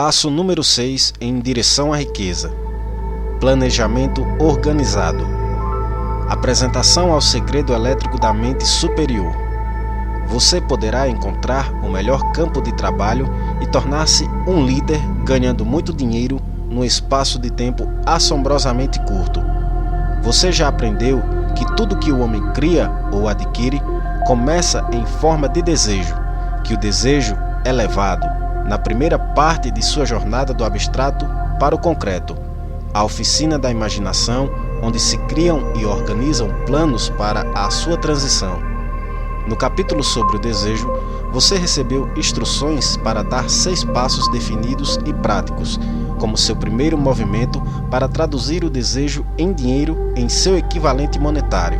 Passo número 6 em direção à riqueza. Planejamento organizado. Apresentação ao segredo elétrico da mente superior. Você poderá encontrar o melhor campo de trabalho e tornar-se um líder ganhando muito dinheiro num espaço de tempo assombrosamente curto. Você já aprendeu que tudo que o homem cria ou adquire começa em forma de desejo, que o desejo é levado, na primeira parte de sua jornada do abstrato para o concreto, a oficina da imaginação, onde se criam e organizam planos para a sua transição. No capítulo sobre o desejo, você recebeu instruções para dar 6 passos definidos e práticos, como seu primeiro movimento para traduzir o desejo em dinheiro em seu equivalente monetário.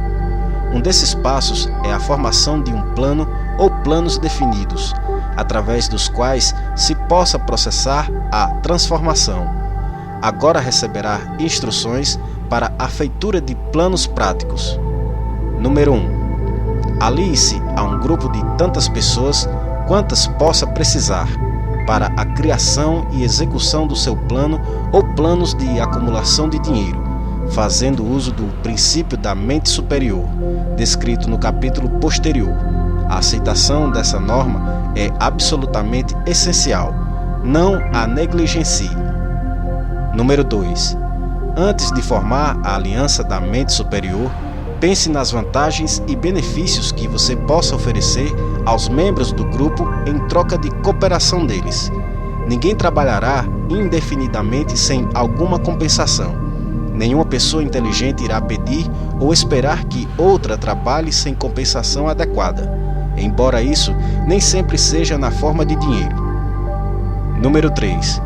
Um desses passos é a formação de um plano ou planos definidos, através dos quais se possa processar a transformação. Agora receberá instruções para a feitura de planos práticos. Número 1. Alie-se a um grupo de tantas pessoas quantas possa precisar para a criação e execução do seu plano ou planos de acumulação de dinheiro, fazendo uso do princípio da mente superior, descrito no capítulo posterior. A aceitação dessa norma é absolutamente essencial. Não a negligencie. Número 2. Antes de formar a aliança da mente superior, pense nas vantagens e benefícios que você possa oferecer aos membros do grupo em troca de cooperação deles. Ninguém trabalhará indefinidamente sem alguma compensação. Nenhuma pessoa inteligente irá pedir ou esperar que outra trabalhe sem compensação adequada, embora isso nem sempre seja na forma de dinheiro. Número 3.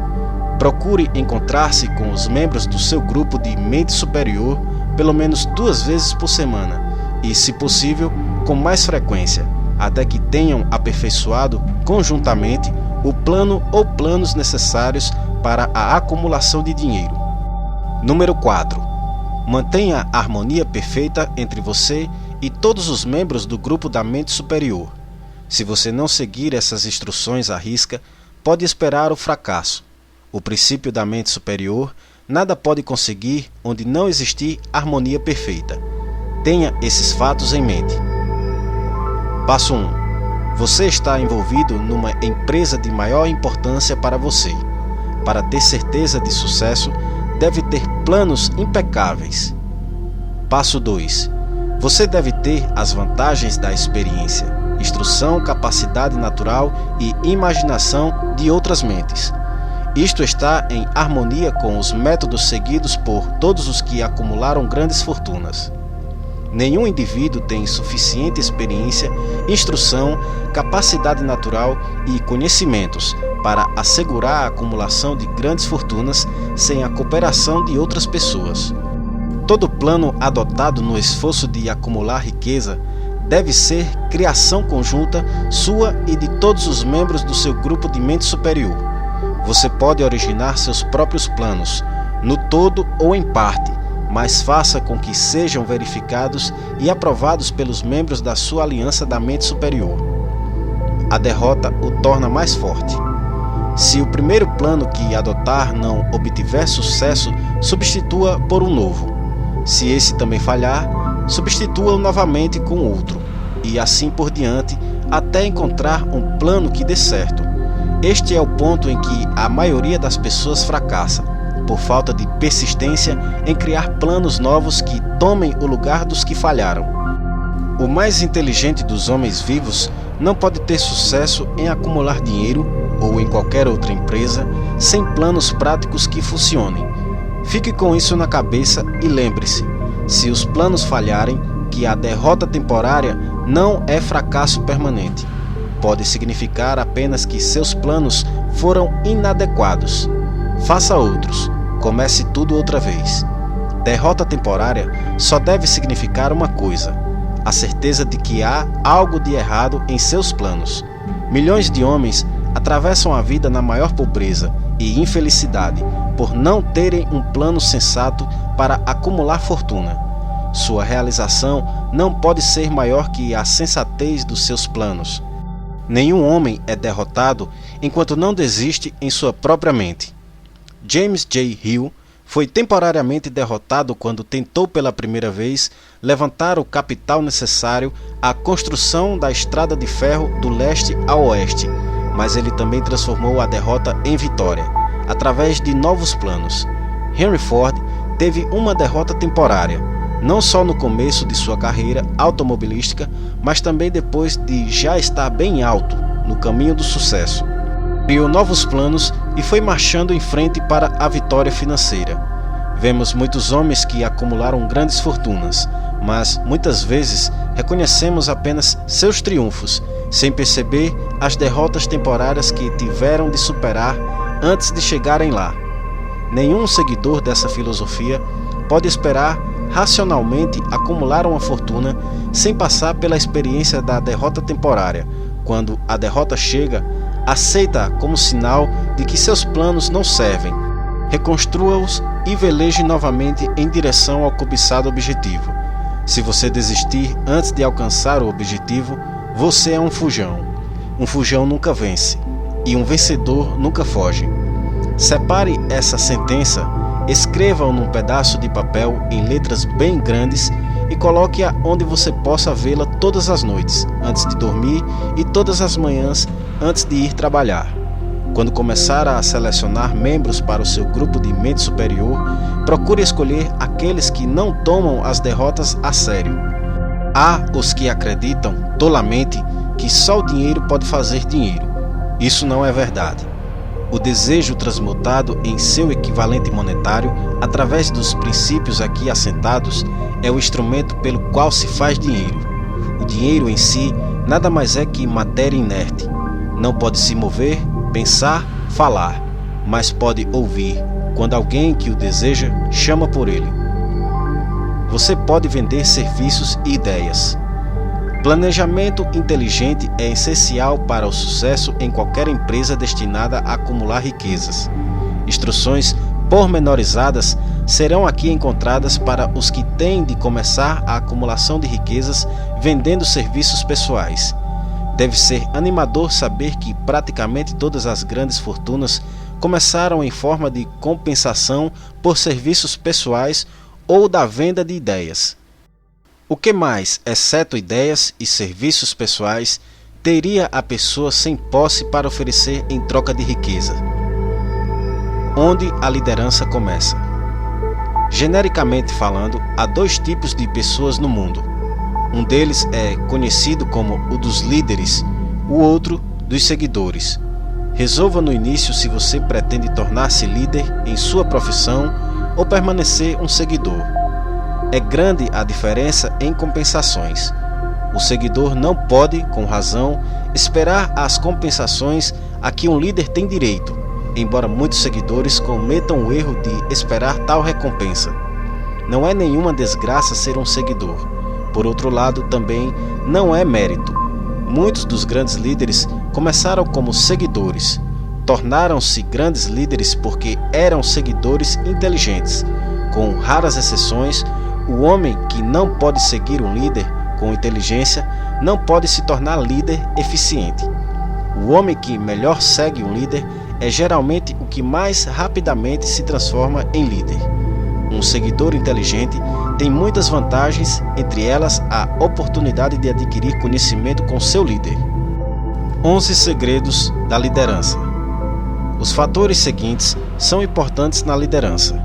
Procure encontrar-se com os membros do seu grupo de mente superior pelo menos 2 vezes por semana e, se possível, com mais frequência, até que tenham aperfeiçoado conjuntamente o plano ou planos necessários para a acumulação de dinheiro. Número 4. Mantenha a harmonia perfeita entre você e todos os membros do grupo da mente superior. Se você não seguir essas instruções à risca, pode esperar o fracasso. O princípio da mente superior nada pode conseguir onde não existir harmonia perfeita. Tenha esses fatos em mente. Passo 1. Você está envolvido numa empresa de maior importância para você. Para ter certeza de sucesso, deve ter planos impecáveis. Passo 2. Você deve ter as vantagens da experiência, instrução, capacidade natural e imaginação de outras mentes. Isto está em harmonia com os métodos seguidos por todos os que acumularam grandes fortunas. Nenhum indivíduo tem suficiente experiência, instrução, capacidade natural e conhecimentos para assegurar a acumulação de grandes fortunas sem a cooperação de outras pessoas. Todo plano adotado no esforço de acumular riqueza deve ser criação conjunta sua e de todos os membros do seu grupo de mente superior. Você pode originar seus próprios planos, no todo ou em parte, mas faça com que sejam verificados e aprovados pelos membros da sua aliança da mente superior. A derrota o torna mais forte. Se o primeiro plano que adotar não obtiver sucesso, substitua por um novo. Se esse também falhar, substitua-o novamente com outro, e assim por diante, até encontrar um plano que dê certo. Este é o ponto em que a maioria das pessoas fracassa, por falta de persistência em criar planos novos que tomem o lugar dos que falharam. O mais inteligente dos homens vivos não pode ter sucesso em acumular dinheiro ou em qualquer outra empresa sem planos práticos que funcionem. Fique com isso na cabeça e lembre-se, se os planos falharem, que a derrota temporária não é fracasso permanente. Pode significar apenas que seus planos foram inadequados. Faça outros. Comece tudo outra vez. Derrota temporária só deve significar uma coisa: a certeza de que há algo de errado em seus planos. Milhões de homens atravessam a vida na maior pobreza e infelicidade por não terem um plano sensato para acumular fortuna. Sua realização não pode ser maior que a sensatez dos seus planos. Nenhum homem é derrotado enquanto não desiste em sua própria mente. James J. Hill foi temporariamente derrotado quando tentou pela primeira vez levantar o capital necessário à construção da estrada de ferro do leste ao oeste, mas ele também transformou a derrota em vitória, através de novos planos. Henry Ford teve uma derrota temporária, não só no começo de sua carreira automobilística, mas também depois de já estar bem alto no caminho do sucesso. Criou novos planos e foi marchando em frente para a vitória financeira. Vemos muitos homens que acumularam grandes fortunas, mas muitas vezes reconhecemos apenas seus triunfos, sem perceber as derrotas temporárias que tiveram de superar antes de chegarem lá. Nenhum seguidor dessa filosofia pode esperar racionalmente acumular uma fortuna sem passar pela experiência da derrota temporária. Quando a derrota chega, aceita-a como sinal de que seus planos não servem, reconstrua-os e veleje novamente em direção ao cobiçado objetivo. Se você desistir antes de alcançar o objetivo, você é um fujão. Um fujão nunca vence, e um vencedor nunca foge. Separe essa sentença, escreva-o num pedaço de papel em letras bem grandes e coloque-a onde você possa vê-la todas as noites, antes de dormir e todas as manhãs antes de ir trabalhar. Quando começar a selecionar membros para o seu grupo de mente superior, procure escolher aqueles que não tomam as derrotas a sério. Há os que acreditam, tolamente, que só o dinheiro pode fazer dinheiro. Isso não é verdade. O desejo transmutado em seu equivalente monetário, através dos princípios aqui assentados, é o instrumento pelo qual se faz dinheiro. O dinheiro em si nada mais é que matéria inerte. Não pode se mover, pensar, falar, mas pode ouvir quando alguém que o deseja chama por ele. Você pode vender serviços e ideias. Planejamento inteligente é essencial para o sucesso em qualquer empresa destinada a acumular riquezas. Instruções pormenorizadas serão aqui encontradas para os que têm de começar a acumulação de riquezas vendendo serviços pessoais. Deve ser animador saber que praticamente todas as grandes fortunas começaram em forma de compensação por serviços pessoais ou da venda de ideias. O que mais, exceto ideias e serviços pessoais, teria a pessoa sem posse para oferecer em troca de riqueza? Onde a liderança começa? Genericamente falando, há dois tipos de pessoas no mundo. Um deles é conhecido como o dos líderes, o outro dos seguidores. Resolva no início se você pretende tornar-se líder em sua profissão ou permanecer um seguidor. É grande a diferença em compensações. O seguidor não pode, com razão, esperar as compensações a que um líder tem direito, embora muitos seguidores cometam o erro de esperar tal recompensa. Não é nenhuma desgraça ser um seguidor. Por outro lado, também não é mérito. Muitos dos grandes líderes começaram como seguidores. Tornaram-se grandes líderes porque eram seguidores inteligentes. Com raras exceções, o homem que não pode seguir um líder com inteligência não pode se tornar líder eficiente. O homem que melhor segue um líder é geralmente o que mais rapidamente se transforma em líder. Um seguidor inteligente tem muitas vantagens, entre elas a oportunidade de adquirir conhecimento com seu líder. 11 segredos da liderança. Os fatores seguintes são importantes na liderança.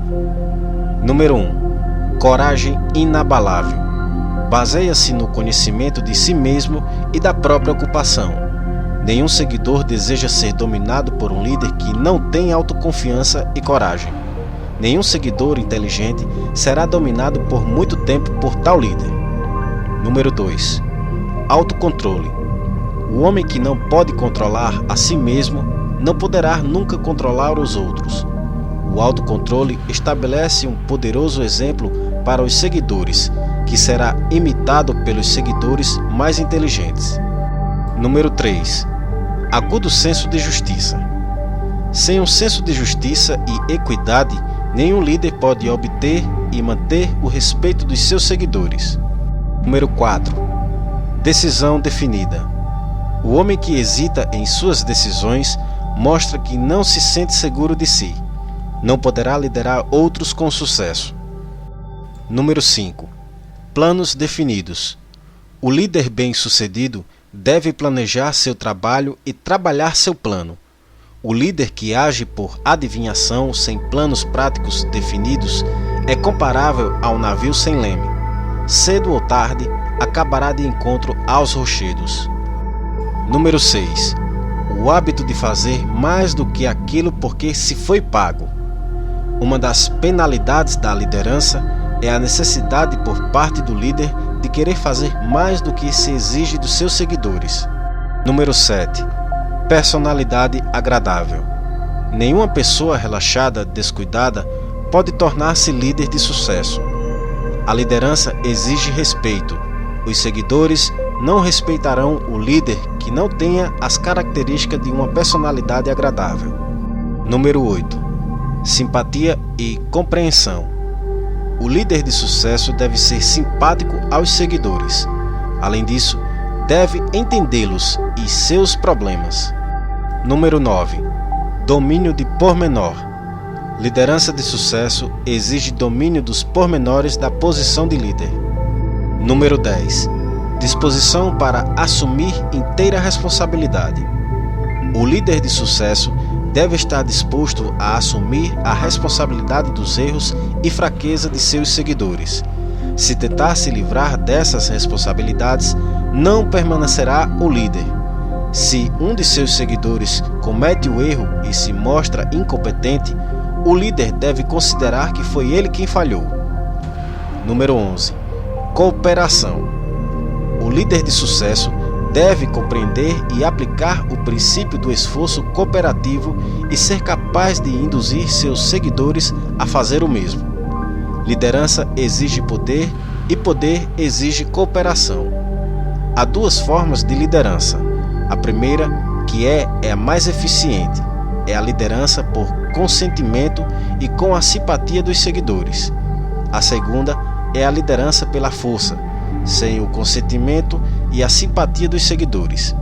Número 1. Coragem inabalável. Baseia-se no conhecimento de si mesmo e da própria ocupação. Nenhum seguidor deseja ser dominado por um líder que não tem autoconfiança e coragem. Nenhum seguidor inteligente será dominado por muito tempo por tal líder. Número 2. Autocontrole. O homem que não pode controlar a si mesmo não poderá nunca controlar os outros. O autocontrole estabelece um poderoso exemplo para os seguidores, que será imitado pelos seguidores mais inteligentes. Número 3. Agudo senso de justiça. Sem um senso de justiça e equidade, nenhum líder pode obter e manter o respeito dos seus seguidores. Número 4. Decisão definida. O homem que hesita em suas decisões mostra que não se sente seguro de si. Não poderá liderar outros com sucesso. Número 5. Planos definidos. O líder bem-sucedido deve planejar seu trabalho e trabalhar seu plano. O líder que age por adivinhação sem planos práticos definidos é comparável ao navio sem leme. Cedo ou tarde, acabará de encontro aos rochedos. Número 6. O hábito de fazer mais do que aquilo porque se foi pago. Uma das penalidades da liderança é a necessidade por parte do líder de querer fazer mais do que se exige dos seus seguidores. Número 7. Personalidade agradável. Nenhuma pessoa relaxada, descuidada, pode tornar-se líder de sucesso. A liderança exige respeito. Os seguidores não respeitarão o líder que não tenha as características de uma personalidade agradável. Número 8. Simpatia e compreensão. O líder de sucesso deve ser simpático aos seguidores. Além disso, deve entendê-los e seus problemas. Número 9. Domínio de pormenor. Liderança de sucesso exige domínio dos pormenores da posição de líder. Número 10. Disposição para assumir inteira responsabilidade. O líder de sucesso deve estar disposto a assumir a responsabilidade dos erros e fraqueza de seus seguidores. Se tentar se livrar dessas responsabilidades, não permanecerá o líder. Se um de seus seguidores comete o erro e se mostra incompetente, o líder deve considerar que foi ele quem falhou. Número 11. Cooperação. O líder de sucesso deve compreender e aplicar o princípio do esforço cooperativo e ser capaz de induzir seus seguidores a fazer o mesmo. Liderança exige poder e poder exige cooperação. Há duas formas de liderança. A primeira, que é a mais eficiente, é a liderança por consentimento e com a simpatia dos seguidores. A segunda é a liderança pela força, sem o consentimento e a simpatia dos seguidores.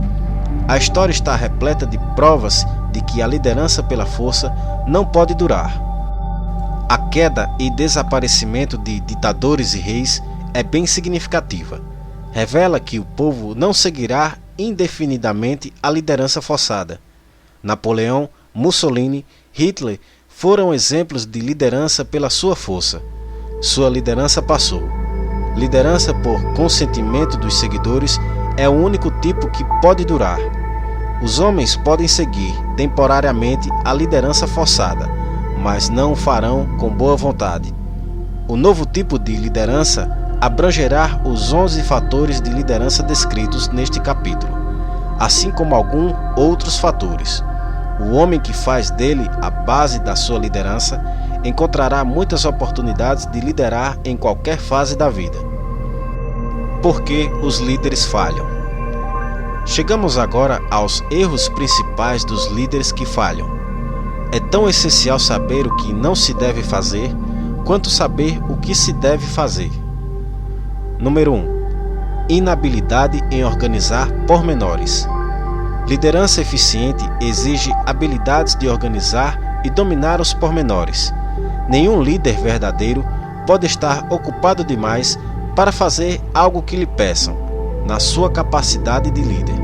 A história está repleta de provas de que a liderança pela força não pode durar. A queda e desaparecimento de ditadores e reis é bem significativa. Revela que o povo não seguirá indefinidamente a liderança forçada. Napoleão, Mussolini, Hitler foram exemplos de liderança pela sua força. Sua liderança passou. Liderança por consentimento dos seguidores é o único tipo que pode durar. Os homens podem seguir temporariamente a liderança forçada, mas não o farão com boa vontade. O novo tipo de liderança abrangerá os 11 fatores de liderança descritos neste capítulo, assim como alguns outros fatores. O homem que faz dele a base da sua liderança encontrará muitas oportunidades de liderar em qualquer fase da vida. Por que os líderes falham? Chegamos agora aos erros principais dos líderes que falham. É tão essencial saber o que não se deve fazer, quanto saber o que se deve fazer. Número 1. Inabilidade em organizar pormenores. Liderança eficiente exige habilidades de organizar e dominar os pormenores. Nenhum líder verdadeiro pode estar ocupado demais para fazer algo que lhe peçam, na sua capacidade de líder.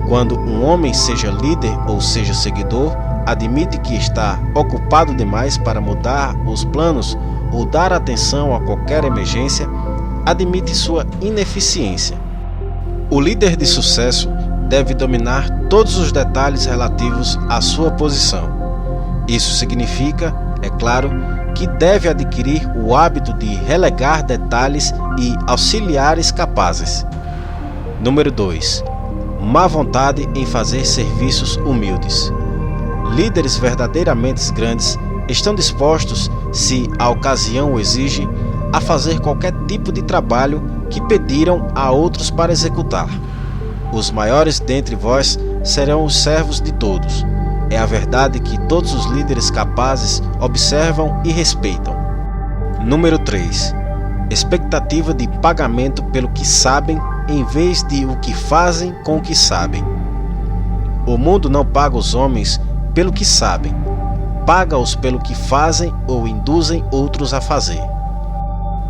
Quando um homem, seja líder ou seja seguidor, admite que está ocupado demais para mudar os planos ou dar atenção a qualquer emergência, admite sua ineficiência. O líder de sucesso deve dominar todos os detalhes relativos à sua posição. Isso significa, é claro, que deve adquirir o hábito de relegar detalhes e auxiliares capazes. Número 2. Má vontade em fazer serviços humildes. Líderes verdadeiramente grandes estão dispostos, se a ocasião o exige, a fazer qualquer tipo de trabalho que pediram a outros para executar. Os maiores dentre vós serão os servos de todos. É a verdade que todos os líderes capazes observam e respeitam. Número 3. Expectativa de pagamento pelo que sabem em vez de o que fazem com o que sabem. O mundo não paga os homens pelo que sabem, paga-os pelo que fazem ou induzem outros a fazer.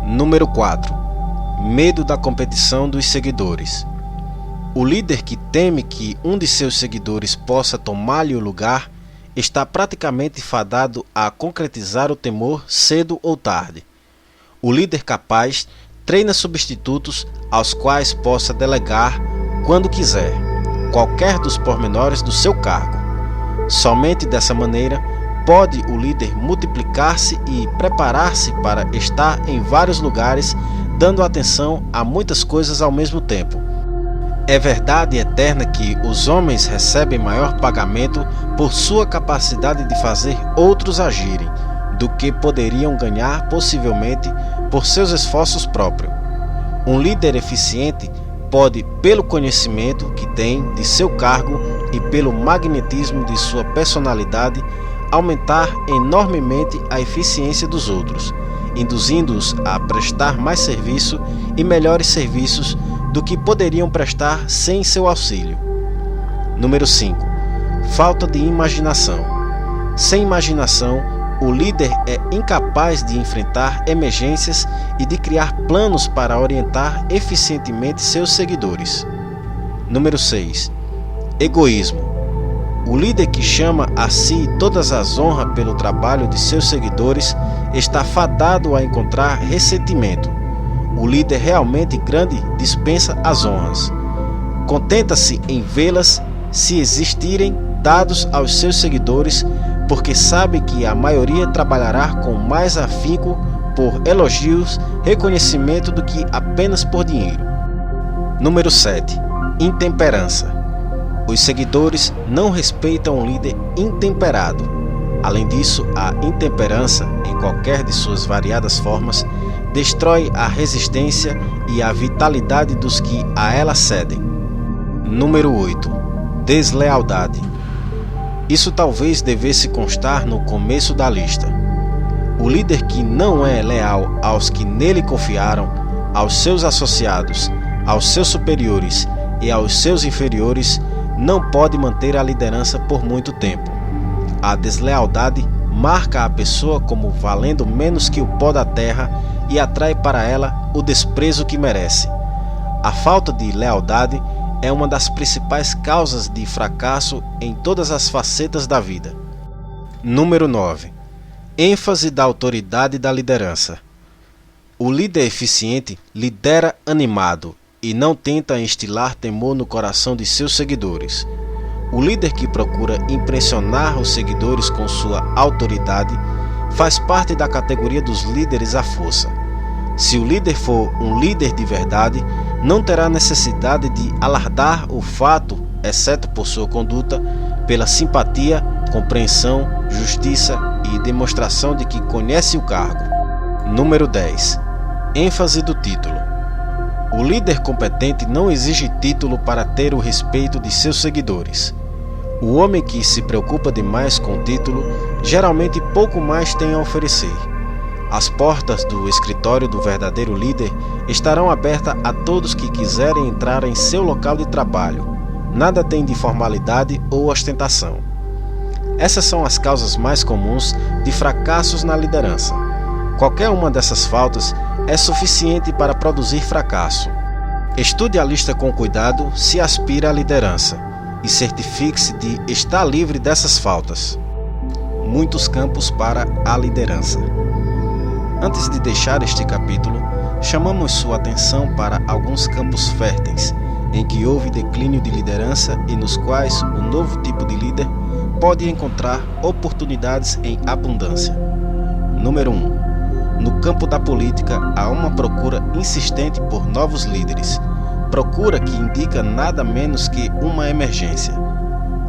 Número 4. Medo da competição dos seguidores. O líder que teme que um de seus seguidores possa tomar-lhe o lugar está praticamente fadado a concretizar o temor cedo ou tarde. O líder capaz treina substitutos aos quais possa delegar, quando quiser, qualquer dos pormenores do seu cargo. Somente dessa maneira pode o líder multiplicar-se e preparar-se para estar em vários lugares, dando atenção a muitas coisas ao mesmo tempo. É verdade eterna que os homens recebem maior pagamento por sua capacidade de fazer outros agirem, do que poderiam ganhar possivelmente por seus esforços próprios. Um líder eficiente pode, pelo conhecimento que tem de seu cargo e pelo magnetismo de sua personalidade, aumentar enormemente a eficiência dos outros, induzindo-os a prestar mais serviço e melhores serviços do que poderiam prestar sem seu auxílio. Número 5. Falta de imaginação. Sem imaginação, o líder é incapaz de enfrentar emergências e de criar planos para orientar eficientemente seus seguidores. Número 6. Egoísmo. O líder que chama a si todas as honras pelo trabalho de seus seguidores está fadado a encontrar ressentimento. O líder realmente grande dispensa as honras. Contenta-se em vê-las, se existirem, dados aos seus seguidores, porque sabe que a maioria trabalhará com mais afinco por elogios, reconhecimento do que apenas por dinheiro. Número 7. Intemperança. Os seguidores não respeitam um líder intemperado. Além disso, a intemperança, em qualquer de suas variadas formas, destrói a resistência e a vitalidade dos que a ela cedem. Número 8. Deslealdade. Isso talvez devesse constar no começo da lista. O líder que não é leal aos que nele confiaram, aos seus associados, aos seus superiores e aos seus inferiores, não pode manter a liderança por muito tempo. A deslealdade marca a pessoa como valendo menos que o pó da terra e atrai para ela o desprezo que merece. A falta de lealdade é uma das principais causas de fracasso em todas as facetas da vida. Número 9. ênfase da autoridade da liderança. O líder eficiente lidera animado e não tenta instilar temor no coração de seus seguidores. O líder que procura impressionar os seguidores com sua autoridade faz parte da categoria dos líderes à força. Se o líder for um líder de verdade, não terá necessidade de alardar o fato, exceto por sua conduta, pela simpatia, compreensão, justiça e demonstração de que conhece o cargo. Número 10. ênfase do título. O líder competente não exige título para ter o respeito de seus seguidores. O homem que se preocupa demais com o título geralmente pouco mais tem a oferecer. As portas do escritório do verdadeiro líder estarão abertas a todos que quiserem entrar em seu local de trabalho. Nada tem de formalidade ou ostentação. Essas são as causas mais comuns de fracassos na liderança. Qualquer uma dessas faltas é suficiente para produzir fracasso. Estude a lista com cuidado se aspira à liderança e certifique-se de estar livre dessas faltas. Muitos campos para a liderança. Antes de deixar este capítulo, chamamos sua atenção para alguns campos férteis em que houve declínio de liderança e nos quais o novo tipo de líder pode encontrar oportunidades em abundância. Número 1. No campo da política, há uma procura insistente por novos líderes, procura que indica nada menos que uma emergência.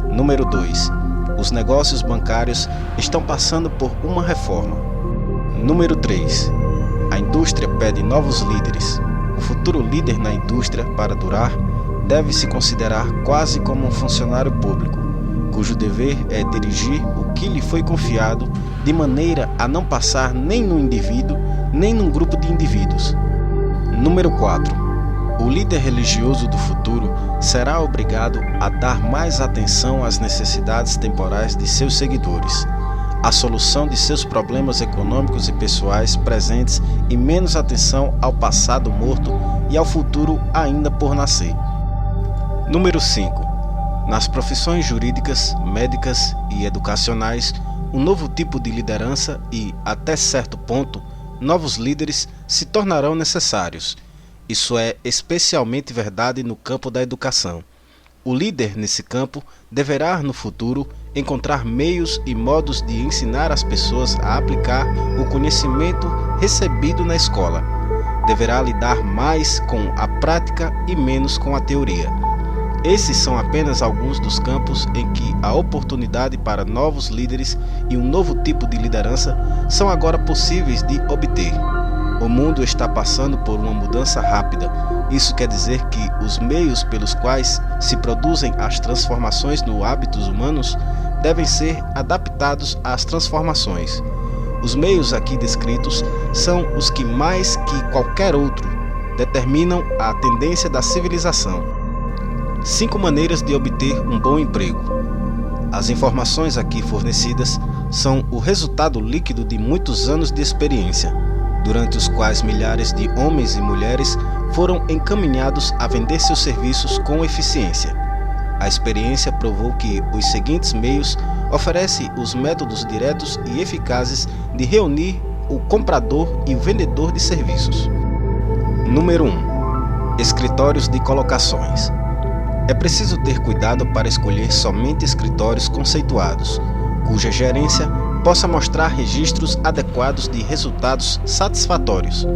Número 2. Os negócios bancários estão passando por uma reforma. Número 3. A indústria pede novos líderes. O futuro líder na indústria, para durar, deve se considerar quase como um funcionário público, cujo dever é dirigir o que lhe foi confiado, de maneira a não passar nem num indivíduo, nem num grupo de indivíduos. Número 4. O líder religioso do futuro será obrigado a dar mais atenção às necessidades temporais de seus seguidores, à solução de seus problemas econômicos e pessoais presentes e menos atenção ao passado morto e ao futuro ainda por nascer. Número 5. Nas profissões jurídicas, médicas e educacionais, um novo tipo de liderança e, até certo ponto, novos líderes se tornarão necessários. Isso é especialmente verdade no campo da educação. O líder nesse campo deverá, no futuro, encontrar meios e modos de ensinar as pessoas a aplicar o conhecimento recebido na escola. Deverá lidar mais com a prática e menos com a teoria. Esses são apenas alguns dos campos em que a oportunidade para novos líderes e um novo tipo de liderança são agora possíveis de obter. O mundo está passando por uma mudança rápida. Isso quer dizer que os meios pelos quais se produzem as transformações nos hábitos humanos devem ser adaptados às transformações. Os meios aqui descritos são os que mais que qualquer outro determinam a tendência da civilização. 5 maneiras de obter um bom emprego. As informações aqui fornecidas são o resultado líquido de muitos anos de experiência, durante os quais milhares de homens e mulheres foram encaminhados a vender seus serviços com eficiência. A experiência provou que os seguintes meios oferecem os métodos diretos e eficazes de reunir o comprador e o vendedor de serviços. Número 1. Escritórios de colocações. É preciso ter cuidado para escolher somente escritórios conceituados, cuja gerência possa mostrar registros adequados de resultados satisfatórios.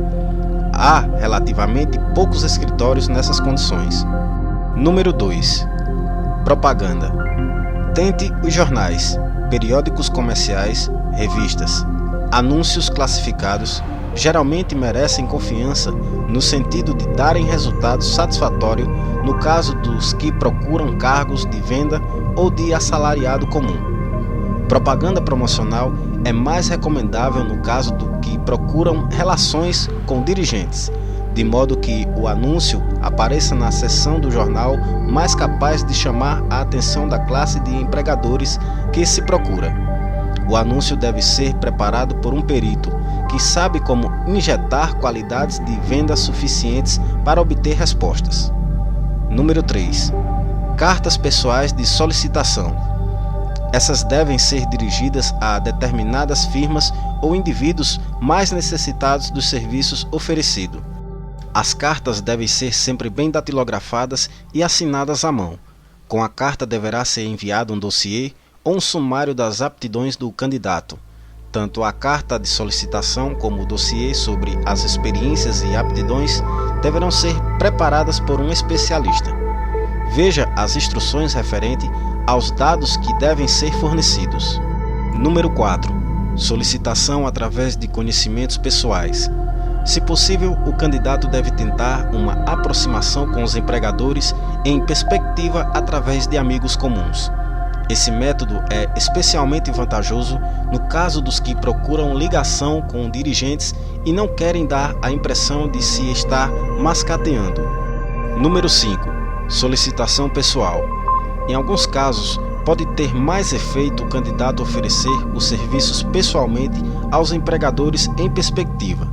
Há relativamente poucos escritórios nessas condições. Número 2. Propaganda. Tente os jornais, periódicos comerciais, revistas. Anúncios classificados geralmente merecem confiança no sentido de darem resultado satisfatório no caso dos que procuram cargos de venda ou de assalariado comum. Propaganda promocional é mais recomendável no caso do que procuram relações com dirigentes, de modo que o anúncio apareça na seção do jornal mais capaz de chamar a atenção da classe de empregadores que se procura. O anúncio deve ser preparado por um perito que sabe como injetar qualidades de venda suficientes para obter respostas. Número 3. Cartas pessoais de solicitação. Essas devem ser dirigidas a determinadas firmas ou indivíduos mais necessitados dos serviços oferecidos. As cartas devem ser sempre bem datilografadas e assinadas à mão. Com a carta deverá ser enviado um dossiê ou um sumário das aptidões do candidato. Tanto a carta de solicitação como o dossiê sobre as experiências e aptidões deverão ser preparadas por um especialista. Veja as instruções referentes aos dados que devem ser fornecidos. Número 4. Solicitação através de conhecimentos pessoais. Se possível, o candidato deve tentar uma aproximação com os empregadores em perspectiva através de amigos comuns. Esse método é especialmente vantajoso no caso dos que procuram ligação com dirigentes e não querem dar a impressão de se estar mascateando. Número 5. Solicitação pessoal. Em alguns casos, pode ter mais efeito o candidato oferecer os serviços pessoalmente aos empregadores em perspectiva.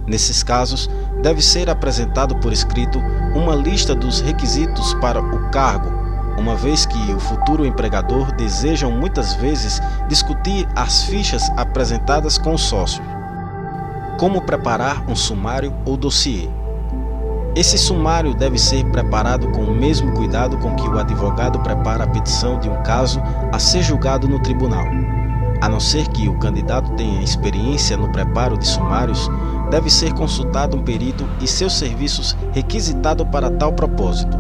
Nesses casos, deve ser apresentado por escrito uma lista dos requisitos para o cargo, uma vez que o futuro empregador deseja muitas vezes discutir as fichas apresentadas com o sócio. Como preparar um sumário ou dossiê? Esse sumário deve ser preparado com o mesmo cuidado com que o advogado prepara a petição de um caso a ser julgado no tribunal. A não ser que o candidato tenha experiência no preparo de sumários, deve ser consultado um perito e seus serviços requisitados para tal propósito.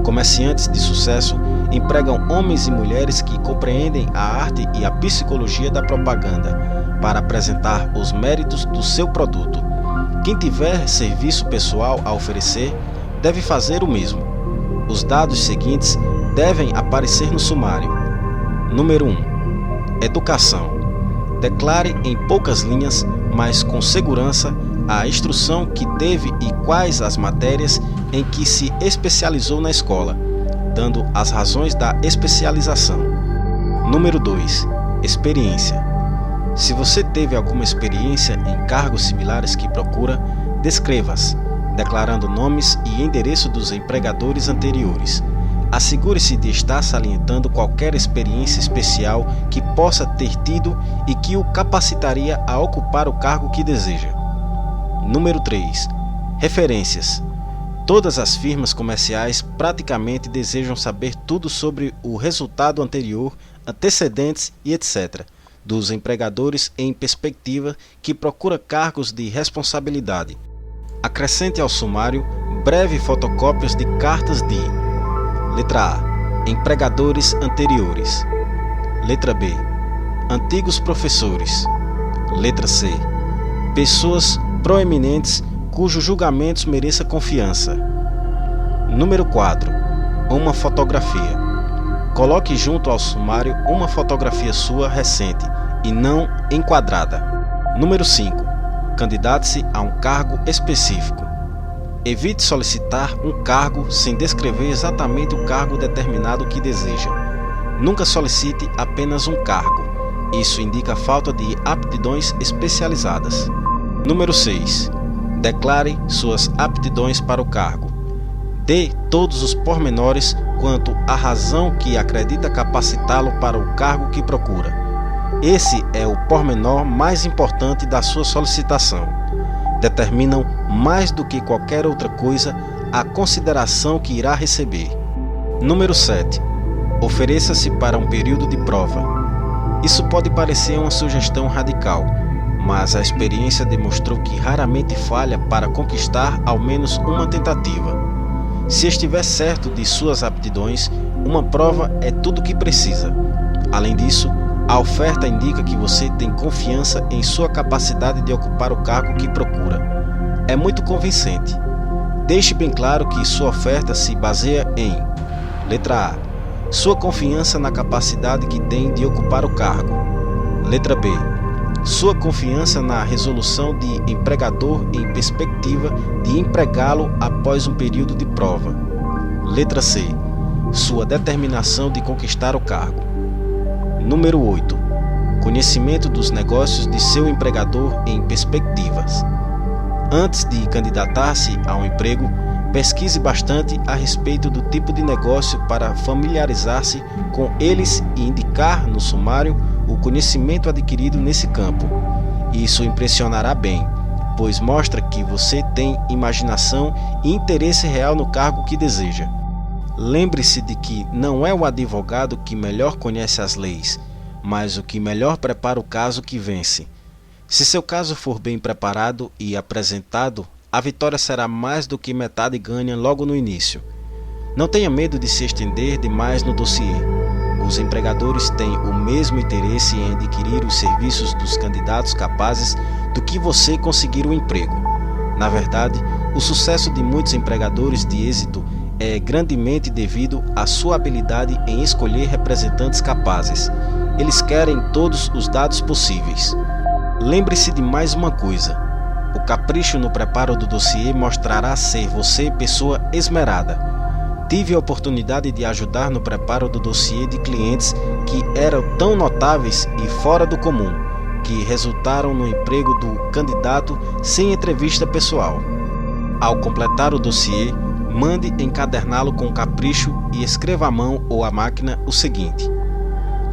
Comerciantes de sucesso empregam homens e mulheres que compreendem a arte e a psicologia da propaganda para apresentar os méritos do seu produto. Quem tiver serviço pessoal a oferecer deve fazer o mesmo. Os dados seguintes devem aparecer no sumário. Número 1. Educação. Declare em poucas linhas, mas com segurança, a instrução que teve e quais as matérias em que se especializou na escola, dando as razões da especialização. Número 2. Experiência. Se você teve alguma experiência em cargos similares que procura, descreva-as, declarando nomes e endereço dos empregadores anteriores. Assegure-se de estar salientando qualquer experiência especial que possa ter tido e que o capacitaria a ocupar o cargo que deseja. Número 3. Referências. Todas as firmas comerciais praticamente desejam saber tudo sobre o resultado anterior, antecedentes e etc. dos empregadores em perspectiva que procura cargos de responsabilidade. Acrescente ao sumário breve fotocópias de cartas de: letra A. Empregadores anteriores. Letra B. Antigos professores. Letra C. Pessoas proeminentes cujos julgamentos mereça confiança. Número 4. Uma fotografia. Coloque junto ao sumário uma fotografia sua recente e não enquadrada. Número 5. Candidate-se a um cargo específico. Evite solicitar um cargo sem descrever exatamente o cargo determinado que deseja. Nunca solicite apenas um cargo. Isso indica falta de aptidões especializadas. Número 6. Declare suas aptidões para o cargo. Dê todos os pormenores quanto à razão que acredita capacitá-lo para o cargo que procura. Esse é o pormenor mais importante da sua solicitação. Determinam mais do que qualquer outra coisa a consideração que irá receber. Número 7. Ofereça-se para um período de prova. Isso pode parecer uma sugestão radical, mas a experiência demonstrou que raramente falha para conquistar ao menos uma tentativa. Se estiver certo de suas aptidões, uma prova é tudo o que precisa. Além disso, a oferta indica que você tem confiança em sua capacidade de ocupar o cargo que procura. É muito convincente. Deixe bem claro que sua oferta se baseia em: letra A. Sua confiança na capacidade que tem de ocupar o cargo. Letra B. Sua confiança na resolução de empregador em perspectiva de empregá-lo após um período de prova. Letra C. Sua determinação de conquistar o cargo. Número 8. Conhecimento dos negócios de seu empregador em perspectivas. Antes de candidatar-se a um emprego, pesquise bastante a respeito do tipo de negócio para familiarizar-se com eles e indicar no sumário o conhecimento adquirido nesse campo. Isso impressionará bem, pois mostra que você tem imaginação e interesse real no cargo que deseja. Lembre-se de que não é o advogado que melhor conhece as leis, mas o que melhor prepara o caso que vence. Se seu caso for bem preparado e apresentado, a vitória será mais do que metade ganha logo no início. Não tenha medo de se estender demais no dossiê. Os empregadores têm o mesmo interesse em adquirir os serviços dos candidatos capazes do que você conseguir o emprego. Na verdade, o sucesso de muitos empregadores de êxito é grandemente devido à sua habilidade em escolher representantes capazes. Eles querem todos os dados possíveis. Lembre-se de mais uma coisa: o capricho no preparo do dossiê mostrará ser você pessoa esmerada. Tive a oportunidade de ajudar no preparo do dossiê de clientes que eram tão notáveis e fora do comum, que resultaram no emprego do candidato sem entrevista pessoal. Ao completar o dossiê, mande encaderná-lo com capricho e escreva à mão ou à máquina o seguinte: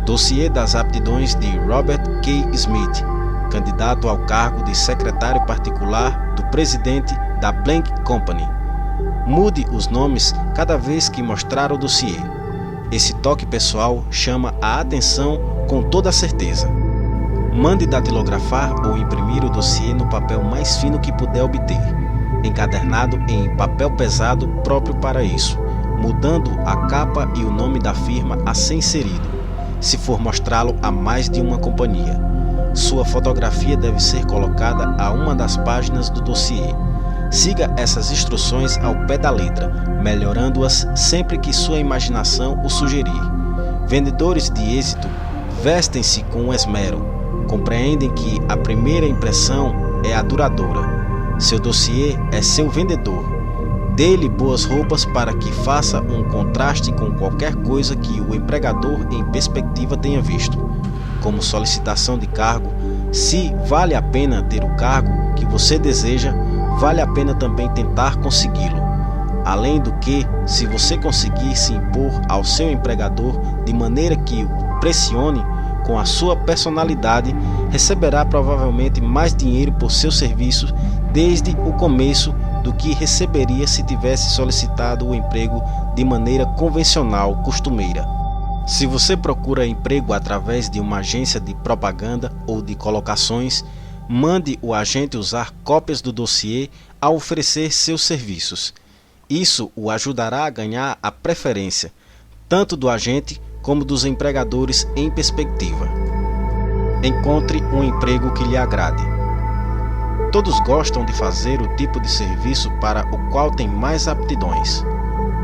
Dossiê das aptidões de Robert K. Smith, candidato ao cargo de secretário particular do presidente da Blank Company. Mude os nomes cada vez que mostrar o dossiê. Esse toque pessoal chama a atenção com toda certeza. Mande datilografar ou imprimir o dossiê no papel mais fino que puder obter, encadernado em papel pesado próprio para isso, mudando a capa e o nome da firma a ser inserido, se for mostrá-lo a mais de uma companhia. Sua fotografia deve ser colocada a uma das páginas do dossiê. Siga essas instruções ao pé da letra, melhorando-as sempre que sua imaginação o sugerir. Vendedores de êxito vestem-se com esmero. Compreendem que a primeira impressão é a duradoura. Seu dossiê é seu vendedor. Dê-lhe boas roupas para que faça um contraste com qualquer coisa que o empregador em perspectiva tenha visto, como solicitação de cargo. Se vale a pena ter o cargo que você deseja, vale a pena também tentar consegui-lo. Além do que, se você conseguir se impor ao seu empregador de maneira que o pressione com a sua personalidade, receberá provavelmente mais dinheiro por seu serviço desde o começo do que receberia se tivesse solicitado o emprego de maneira convencional, costumeira. Se você procura emprego através de uma agência de propaganda ou de colocações, mande o agente usar cópias do dossiê ao oferecer seus serviços. Isso o ajudará a ganhar a preferência, tanto do agente como dos empregadores em perspectiva. Encontre um emprego que lhe agrade. Todos gostam de fazer o tipo de serviço para o qual tem mais aptidões.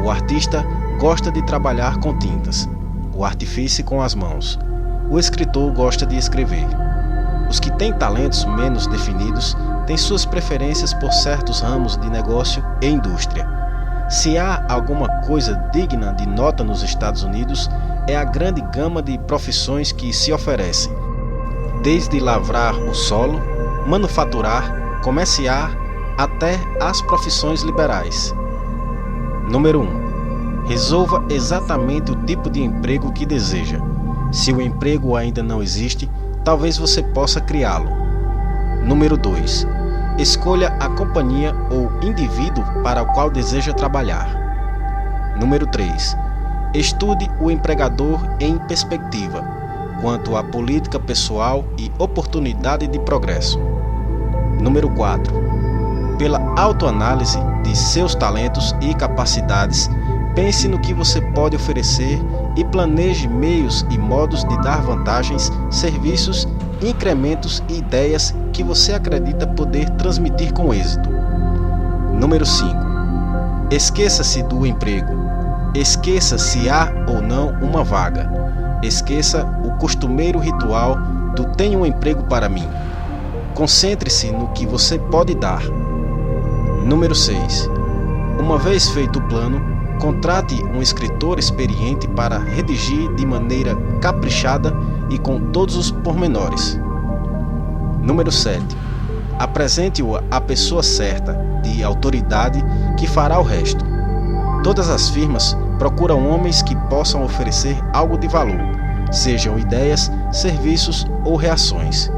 O artista gosta de trabalhar com tintas, o artífice com as mãos, o escritor gosta de escrever. Os que têm talentos menos definidos têm suas preferências por certos ramos de negócio e indústria. Se há alguma coisa digna de nota nos Estados Unidos, é a grande gama de profissões que se oferecem, desde lavrar o solo, manufaturar, comerciar, até as profissões liberais. Número 1. Resolva exatamente o tipo de emprego que deseja. Se o emprego ainda não existe, talvez você possa criá-lo. Número 2. Escolha a companhia ou indivíduo para o qual deseja trabalhar. Número 3. Estude o empregador em perspectiva, quanto à política pessoal e oportunidade de progresso. Número 4. Pela autoanálise de seus talentos e capacidades, pense no que você pode oferecer e planeje meios e modos de dar vantagens, serviços, incrementos e ideias que você acredita poder transmitir com êxito. Número 5. Esqueça-se do emprego. Esqueça se há ou não uma vaga. Esqueça o costumeiro ritual do "tenho um emprego para mim". Concentre-se no que você pode dar. Número 6. Uma vez feito o plano, contrate um escritor experiente para redigir de maneira caprichada e com todos os pormenores. Número 7. Apresente-o à pessoa certa, de autoridade, que fará o resto. Todas as firmas procuram homens que possam oferecer algo de valor, sejam ideias, serviços ou reações.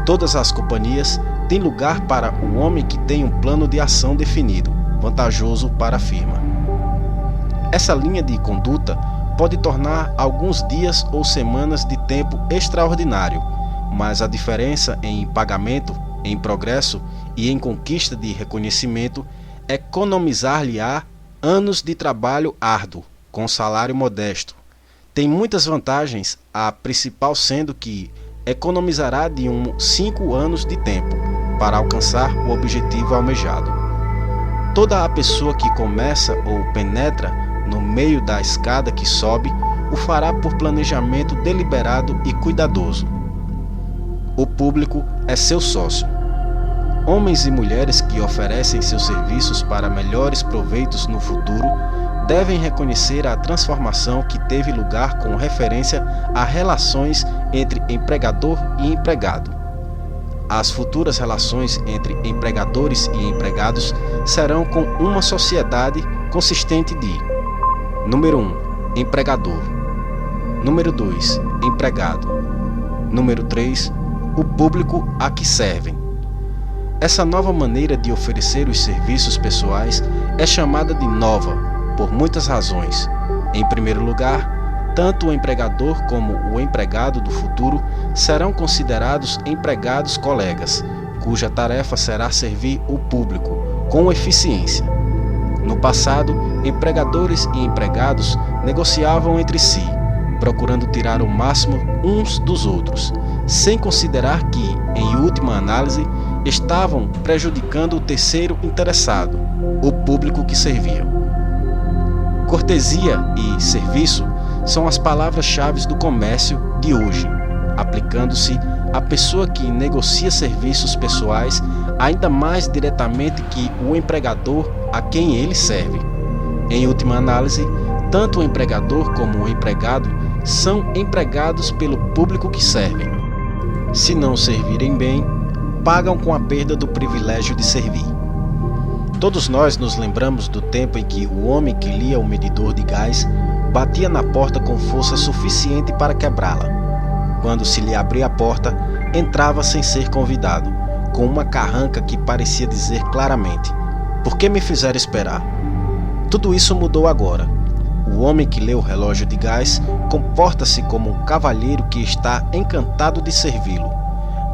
Todas as companhias têm lugar para o homem que tem um plano de ação definido, vantajoso para a firma. Essa linha de conduta pode tornar alguns dias ou semanas de tempo extraordinário, mas a diferença em pagamento, em progresso e em conquista de reconhecimento economizar-lhe-á anos de trabalho árduo, com salário modesto. Tem muitas vantagens, a principal sendo que economizará de 5 anos de tempo para alcançar o objetivo almejado. Toda a pessoa que começa ou penetra no meio da escada que sobe, o fará por planejamento deliberado e cuidadoso. O público é seu sócio. Homens e mulheres que oferecem seus serviços para melhores proveitos no futuro devem reconhecer a transformação que teve lugar com referência a relações entre empregador e empregado. As futuras relações entre empregadores e empregados serão com uma sociedade consistente de: Número 1. Empregador. Número 2. Empregado. Número 3. O público a que servem. Essa nova maneira de oferecer os serviços pessoais é chamada de nova, por muitas razões. Em primeiro lugar, tanto o empregador como o empregado do futuro serão considerados empregados colegas, cuja tarefa será servir o público com eficiência. No passado, empregadores e empregados negociavam entre si, procurando tirar o máximo uns dos outros, sem considerar que, em última análise, estavam prejudicando o terceiro interessado, o público que serviam. Cortesia e serviço são as palavras-chave do comércio de hoje, aplicando-se à pessoa que negocia serviços pessoais ainda mais diretamente que o empregador a quem ele serve. Em última análise, tanto o empregador como o empregado são empregados pelo público que servem. Se não servirem bem, pagam com a perda do privilégio de servir. Todos nós nos lembramos do tempo em que o homem que lia o medidor de gás batia na porta com força suficiente para quebrá-la. Quando se lhe abria a porta, entrava sem ser convidado, com uma carranca que parecia dizer claramente: "Por que me fizeram esperar?" Tudo isso mudou agora. O homem que lê o relógio de gás comporta-se como um cavalheiro que está encantado de servi-lo.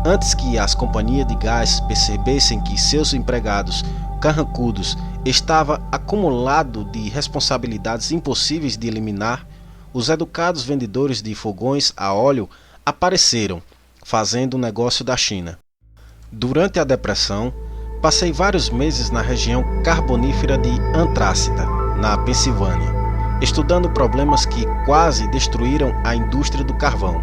Antes que as companhias de gás percebessem que seus empregados carrancudos estava acumulado de responsabilidades impossíveis de eliminar, os educados vendedores de fogões a óleo apareceram, fazendo o negócio da China. Durante a Depressão, passei vários meses na região carbonífera de Antrácida, na Pensilvânia, estudando problemas que quase destruíram a indústria do carvão.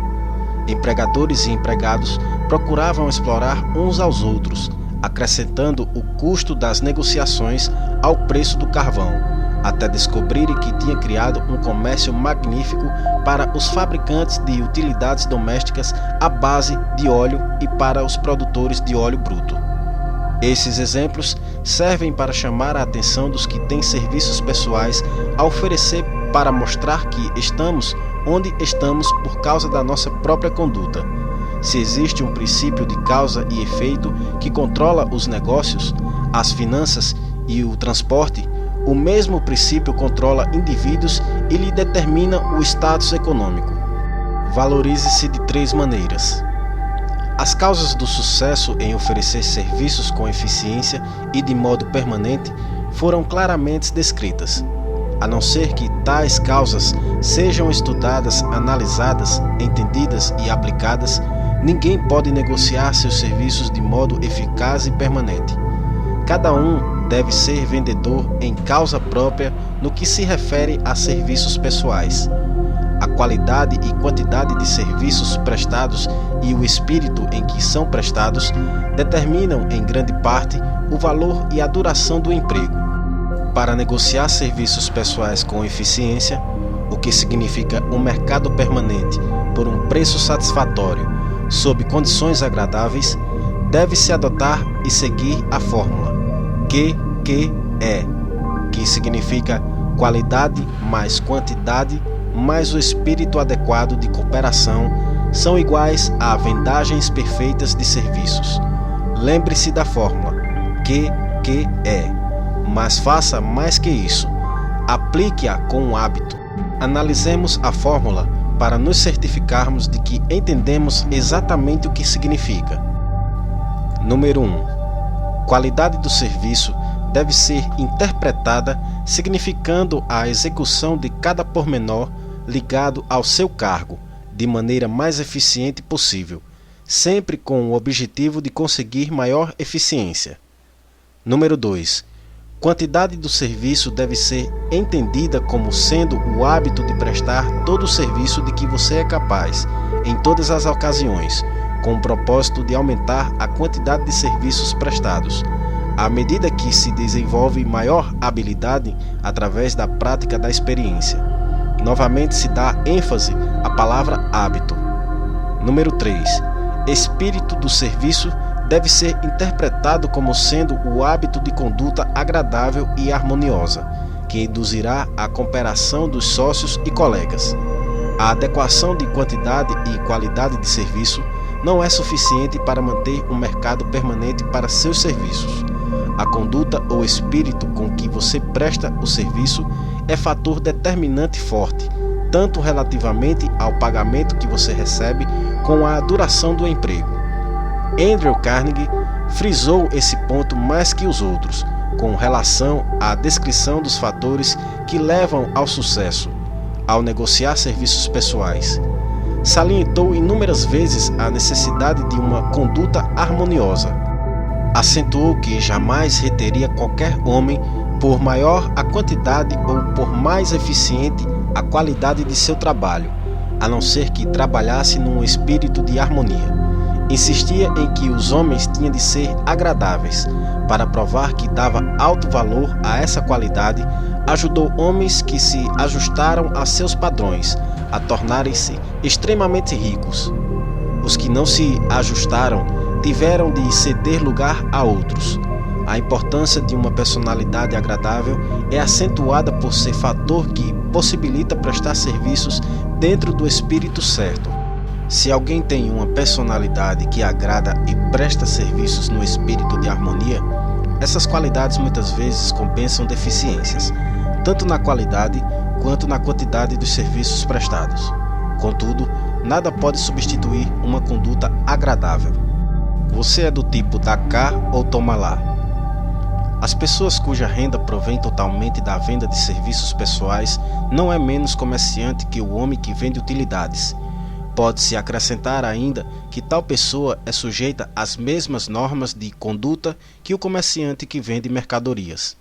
Empregadores e empregados procuravam explorar uns aos outros, acrescentando o custo das negociações ao preço do carvão, até descobrirem que tinha criado um comércio magnífico para os fabricantes de utilidades domésticas à base de óleo e para os produtores de óleo bruto. Esses exemplos servem para chamar a atenção dos que têm serviços pessoais a oferecer para mostrar que estamos onde estamos por causa da nossa própria conduta. Se existe um princípio de causa e efeito que controla os negócios, as finanças e o transporte, o mesmo princípio controla indivíduos e lhe determina o status econômico. Valorize-se de 3 maneiras. As causas do sucesso em oferecer serviços com eficiência e de modo permanente foram claramente descritas. A não ser que tais causas sejam estudadas, analisadas, entendidas e aplicadas, ninguém pode negociar seus serviços de modo eficaz e permanente. Cada um deve ser vendedor em causa própria no que se refere a serviços pessoais. A qualidade e quantidade de serviços prestados e o espírito em que são prestados determinam em grande parte o valor e a duração do emprego. Para negociar serviços pessoais com eficiência, o que significa um mercado permanente por um preço satisfatório, sob condições agradáveis, deve-se adotar e seguir a fórmula QQE, que significa qualidade mais quantidade mais o espírito adequado de cooperação são iguais a vendagens perfeitas de serviços. Lembre-se da fórmula QQE, mas faça mais que isso. Aplique-a com um hábito. Analisemos a fórmula para nos certificarmos de que entendemos exatamente o que significa. Número 1. Qualidade do serviço deve ser interpretada significando a execução de cada pormenor ligado ao seu cargo, de maneira mais eficiente possível, sempre com o objetivo de conseguir maior eficiência. Número 2. Quantidade do serviço deve ser entendida como sendo o hábito de prestar todo o serviço de que você é capaz, em todas as ocasiões, com o propósito de aumentar a quantidade de serviços prestados, à medida que se desenvolve maior habilidade através da prática da experiência. Novamente se dá ênfase à palavra hábito. Número 3. Espírito do serviço deve ser interpretado como sendo o hábito de conduta agradável e harmoniosa, que induzirá a cooperação dos sócios e colegas. A adequação de quantidade e qualidade de serviço não é suficiente para manter um mercado permanente para seus serviços. A conduta ou espírito com que você presta o serviço é fator determinante forte, tanto relativamente ao pagamento que você recebe como à duração do emprego. Andrew Carnegie frisou esse ponto mais que os outros, com relação à descrição dos fatores que levam ao sucesso, ao negociar serviços pessoais. Salientou inúmeras vezes a necessidade de uma conduta harmoniosa. Acentuou que jamais reteria qualquer homem por maior a quantidade ou por mais eficiente a qualidade de seu trabalho, a não ser que trabalhasse num espírito de harmonia. Insistia em que os homens tinham de ser agradáveis. Para provar que dava alto valor a essa qualidade, ajudou homens que se ajustaram a seus padrões a tornarem-se extremamente ricos. Os que não se ajustaram tiveram de ceder lugar a outros. A importância de uma personalidade agradável é acentuada por ser fator que possibilita prestar serviços dentro do espírito certo. Se alguém tem uma personalidade que agrada e presta serviços no espírito de harmonia, essas qualidades muitas vezes compensam deficiências, tanto na qualidade quanto na quantidade dos serviços prestados. Contudo, nada pode substituir uma conduta agradável. Você é do tipo dá cá ou toma lá? As pessoas cuja renda provém totalmente da venda de serviços pessoais não é menos comerciante que o homem que vende utilidades. Pode-se acrescentar ainda que tal pessoa é sujeita às mesmas normas de conduta que o comerciante que vende mercadorias.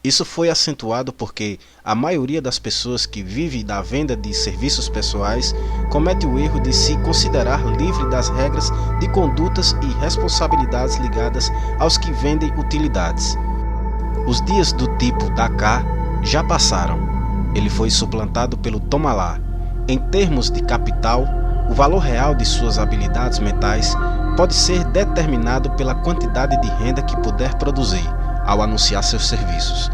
Isso foi acentuado porque a maioria das pessoas que vive da venda de serviços pessoais comete o erro de se considerar livre das regras de condutas e responsabilidades ligadas aos que vendem utilidades. Os dias do tipo dá cá já passaram. Ele foi suplantado pelo toma lá. Em termos de capital, o valor real de suas habilidades mentais pode ser determinado pela quantidade de renda que puder produzir ao anunciar seus serviços.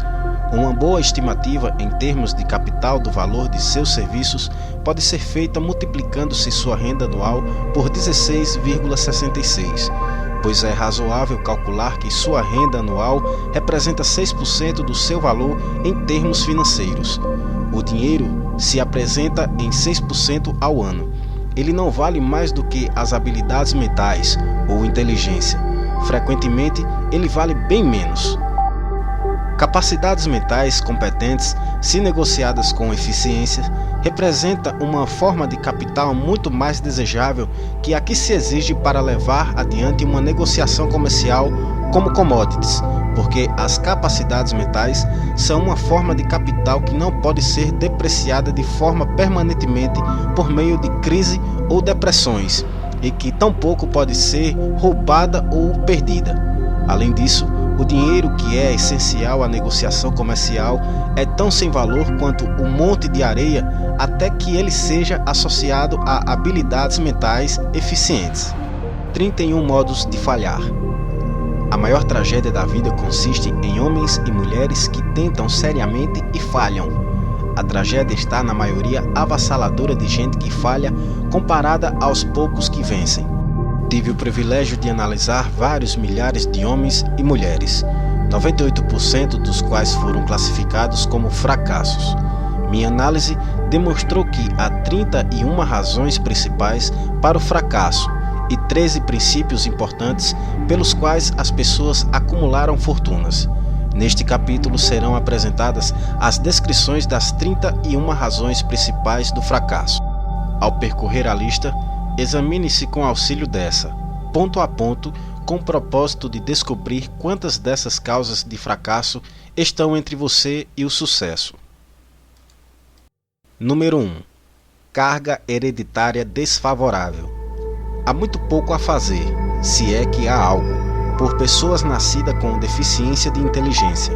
Uma boa estimativa em termos de capital do valor de seus serviços pode ser feita multiplicando-se sua renda anual por 16,66, pois é razoável calcular que sua renda anual representa 6% do seu valor em termos financeiros. O dinheiro se apresenta em 6% ao ano. Ele não vale mais do que as habilidades mentais ou inteligência. Frequentemente, ele vale bem menos. Capacidades mentais competentes, se negociadas com eficiência, representa uma forma de capital muito mais desejável que a que se exige para levar adiante uma negociação comercial como commodities, porque as capacidades mentais são uma forma de capital que não pode ser depreciada de forma permanentemente por meio de crise ou depressões, e que tampouco pode ser roubada ou perdida. Além disso, o dinheiro, que é essencial à negociação comercial, é tão sem valor quanto um monte de areia até que ele seja associado a habilidades mentais eficientes. 31 modos de falhar. A maior tragédia da vida consiste em homens e mulheres que tentam seriamente e falham. A tragédia está na maioria avassaladora de gente que falha comparada aos poucos que vencem. Tive o privilégio de analisar vários milhares de homens e mulheres, 98% dos quais foram classificados como fracassos. Minha análise demonstrou que há 31 razões principais para o fracasso e 13 princípios importantes pelos quais as pessoas acumularam fortunas. Neste capítulo serão apresentadas as descrições das 31 razões principais do fracasso. Ao percorrer a lista, examine-se com auxílio dessa, ponto a ponto, com o propósito de descobrir quantas dessas causas de fracasso estão entre você e o sucesso. Número 1. Carga hereditária desfavorável. Há muito pouco a fazer, se é que há algo, por pessoas nascidas com deficiência de inteligência.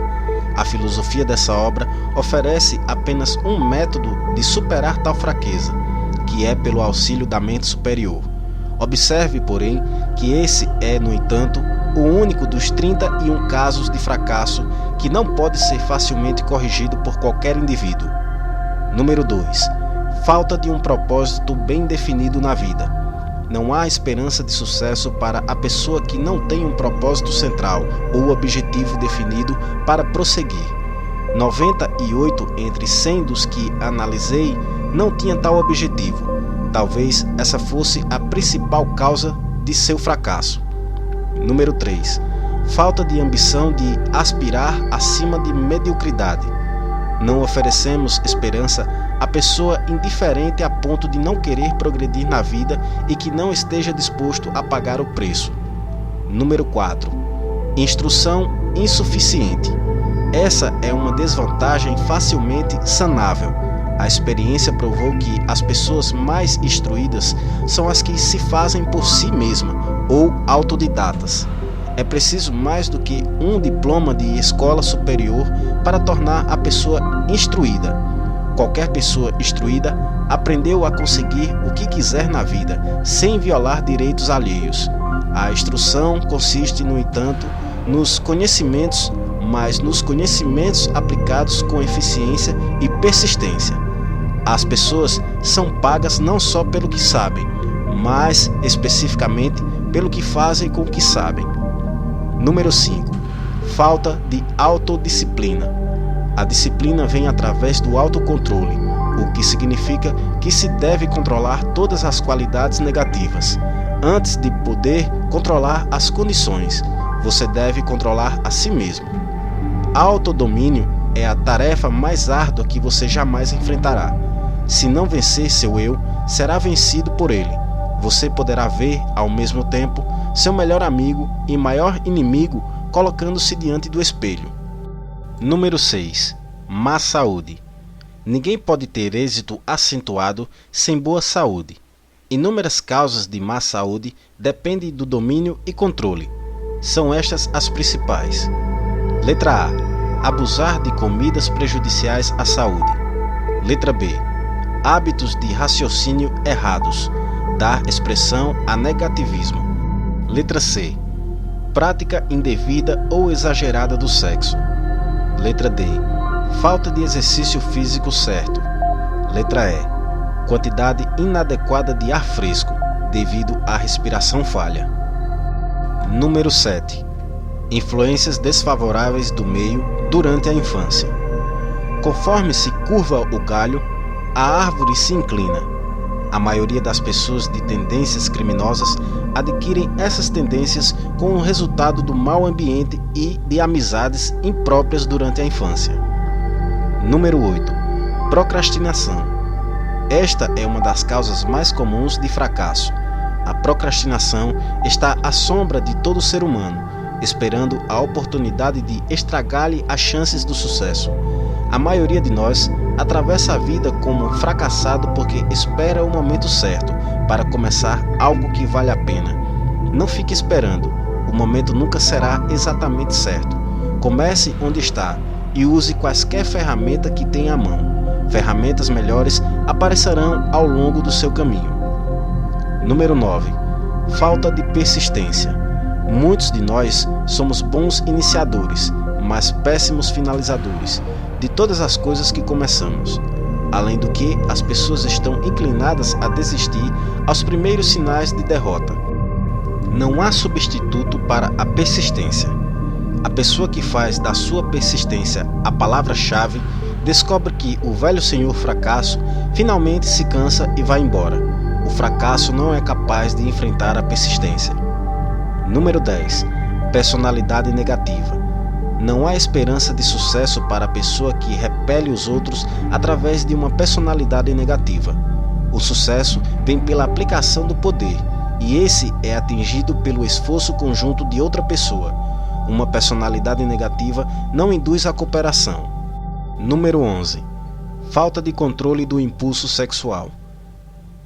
A filosofia dessa obra oferece apenas um método de superar tal fraqueza, que é pelo auxílio da mente superior. Observe, porém, que esse é, no entanto, o único dos 31 casos de fracasso que não pode ser facilmente corrigido por qualquer indivíduo. Número 2. Falta de um propósito bem definido na vida. Não há esperança de sucesso para a pessoa que não tem um propósito central ou objetivo definido para prosseguir. 98 entre 100 dos que analisei não tinha tal objetivo. Talvez essa fosse a principal causa de seu fracasso. Número 3. Falta de ambição de aspirar acima de mediocridade. Não oferecemos esperança à pessoa indiferente a ponto de não querer progredir na vida e que não esteja disposto a pagar o preço. Número 4. Instrução insuficiente. Essa é uma desvantagem facilmente sanável. A experiência provou que as pessoas mais instruídas são as que se fazem por si mesmas, ou autodidatas. É preciso mais do que um diploma de escola superior para tornar a pessoa instruída. Qualquer pessoa instruída aprendeu a conseguir o que quiser na vida, sem violar direitos alheios. A instrução consiste, no entanto, nos conhecimentos, mas nos conhecimentos aplicados com eficiência e persistência. As pessoas são pagas não só pelo que sabem, mas especificamente pelo que fazem com o que sabem. Número 5. Falta de autodisciplina. A disciplina vem através do autocontrole, o que significa que se deve controlar todas as qualidades negativas. Antes de poder controlar as condições, você deve controlar a si mesmo. Autodomínio é a tarefa mais árdua que você jamais enfrentará. Se não vencer seu eu, será vencido por ele. Você poderá ver, ao mesmo tempo, seu melhor amigo e maior inimigo colocando-se diante do espelho. Número 6. Má saúde. Ninguém pode ter êxito acentuado sem boa saúde. Inúmeras causas de má saúde dependem do domínio e controle. São estas as principais. Letra A. Abusar de comidas prejudiciais à saúde. Letra B. Hábitos de raciocínio errados. Dar expressão a negativismo. Letra C. Prática indevida ou exagerada do sexo. Letra D. Falta de exercício físico certo. Letra E. Quantidade inadequada de ar fresco, devido à respiração falha. Número 7. Influências desfavoráveis do meio durante a infância. Conforme se curva o galho, a árvore se inclina. A maioria das pessoas de tendências criminosas adquirem essas tendências com o resultado do mau ambiente e de amizades impróprias durante a infância. Número 8. Procrastinação. Esta é uma das causas mais comuns de fracasso. A procrastinação está à sombra de todo ser humano, esperando a oportunidade de estragar-lhe as chances do sucesso. A maioria de nós atravessa a vida como um fracassado porque espera o momento certo para começar algo que vale a pena. Não fique esperando, o momento nunca será exatamente certo. Comece onde está e use quaisquer ferramentas que tenha à mão. Ferramentas melhores aparecerão ao longo do seu caminho. Número 9. Falta de persistência. Muitos de nós somos bons iniciadores, mas péssimos finalizadores de todas as coisas que começamos. Além do que, as pessoas estão inclinadas a desistir aos primeiros sinais de derrota. Não há substituto para a persistência. A pessoa que faz da sua persistência a palavra-chave descobre que o velho senhor fracasso finalmente se cansa e vai embora. O fracasso não é capaz de enfrentar a persistência. Número 10. Personalidade negativa. Não há esperança de sucesso para a pessoa que repele os outros através de uma personalidade negativa. O sucesso vem pela aplicação do poder, e esse é atingido pelo esforço conjunto de outra pessoa. Uma personalidade negativa não induz a cooperação. Número 11. Falta de controle do impulso sexual.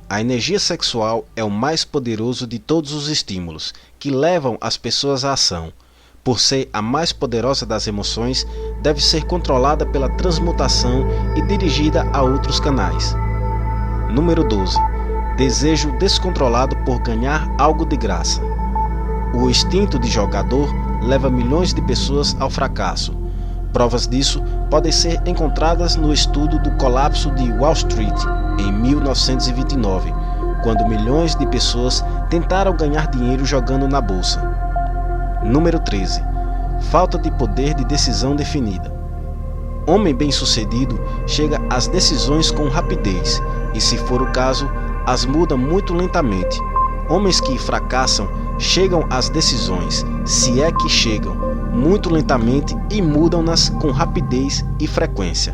A energia sexual é o mais poderoso de todos os estímulos que levam as pessoas à ação. Por ser a mais poderosa das emoções, deve ser controlada pela transmutação e dirigida a outros canais. Número 12. Desejo descontrolado por ganhar algo de graça. O instinto de jogador leva milhões de pessoas ao fracasso. Provas disso podem ser encontradas no estudo do colapso de Wall Street em 1929, quando milhões de pessoas tentaram ganhar dinheiro jogando na bolsa. Número 13. Falta de poder de decisão definida. Homem bem-sucedido chega às decisões com rapidez e, se for o caso, as muda muito lentamente. Homens que fracassam chegam às decisões, se é que chegam, muito lentamente e mudam-nas com rapidez e frequência.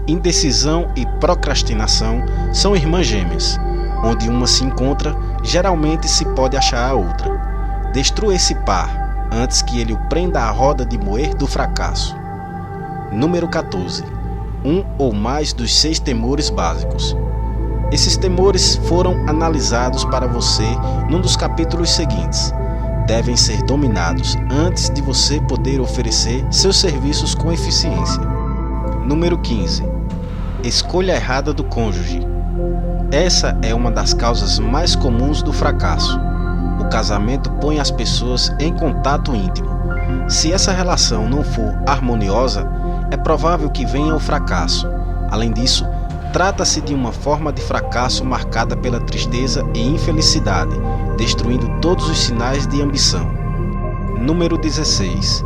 Indecisão e procrastinação são irmãs gêmeas. Onde uma se encontra, geralmente se pode achar a outra. Destrua esse par antes que ele o prenda à roda de moer do fracasso. Número 14. Um ou mais dos 6 temores básicos. Esses temores foram analisados para você num dos capítulos seguintes. Devem ser dominados antes de você poder oferecer seus serviços com eficiência. Número 15. Escolha errada do cônjuge. Essa é uma das causas mais comuns do fracasso. O casamento põe as pessoas em contato íntimo. Se essa relação não for harmoniosa, é provável que venha o fracasso. Além disso, trata-se de uma forma de fracasso marcada pela tristeza e infelicidade, destruindo todos os sinais de ambição. Número 16.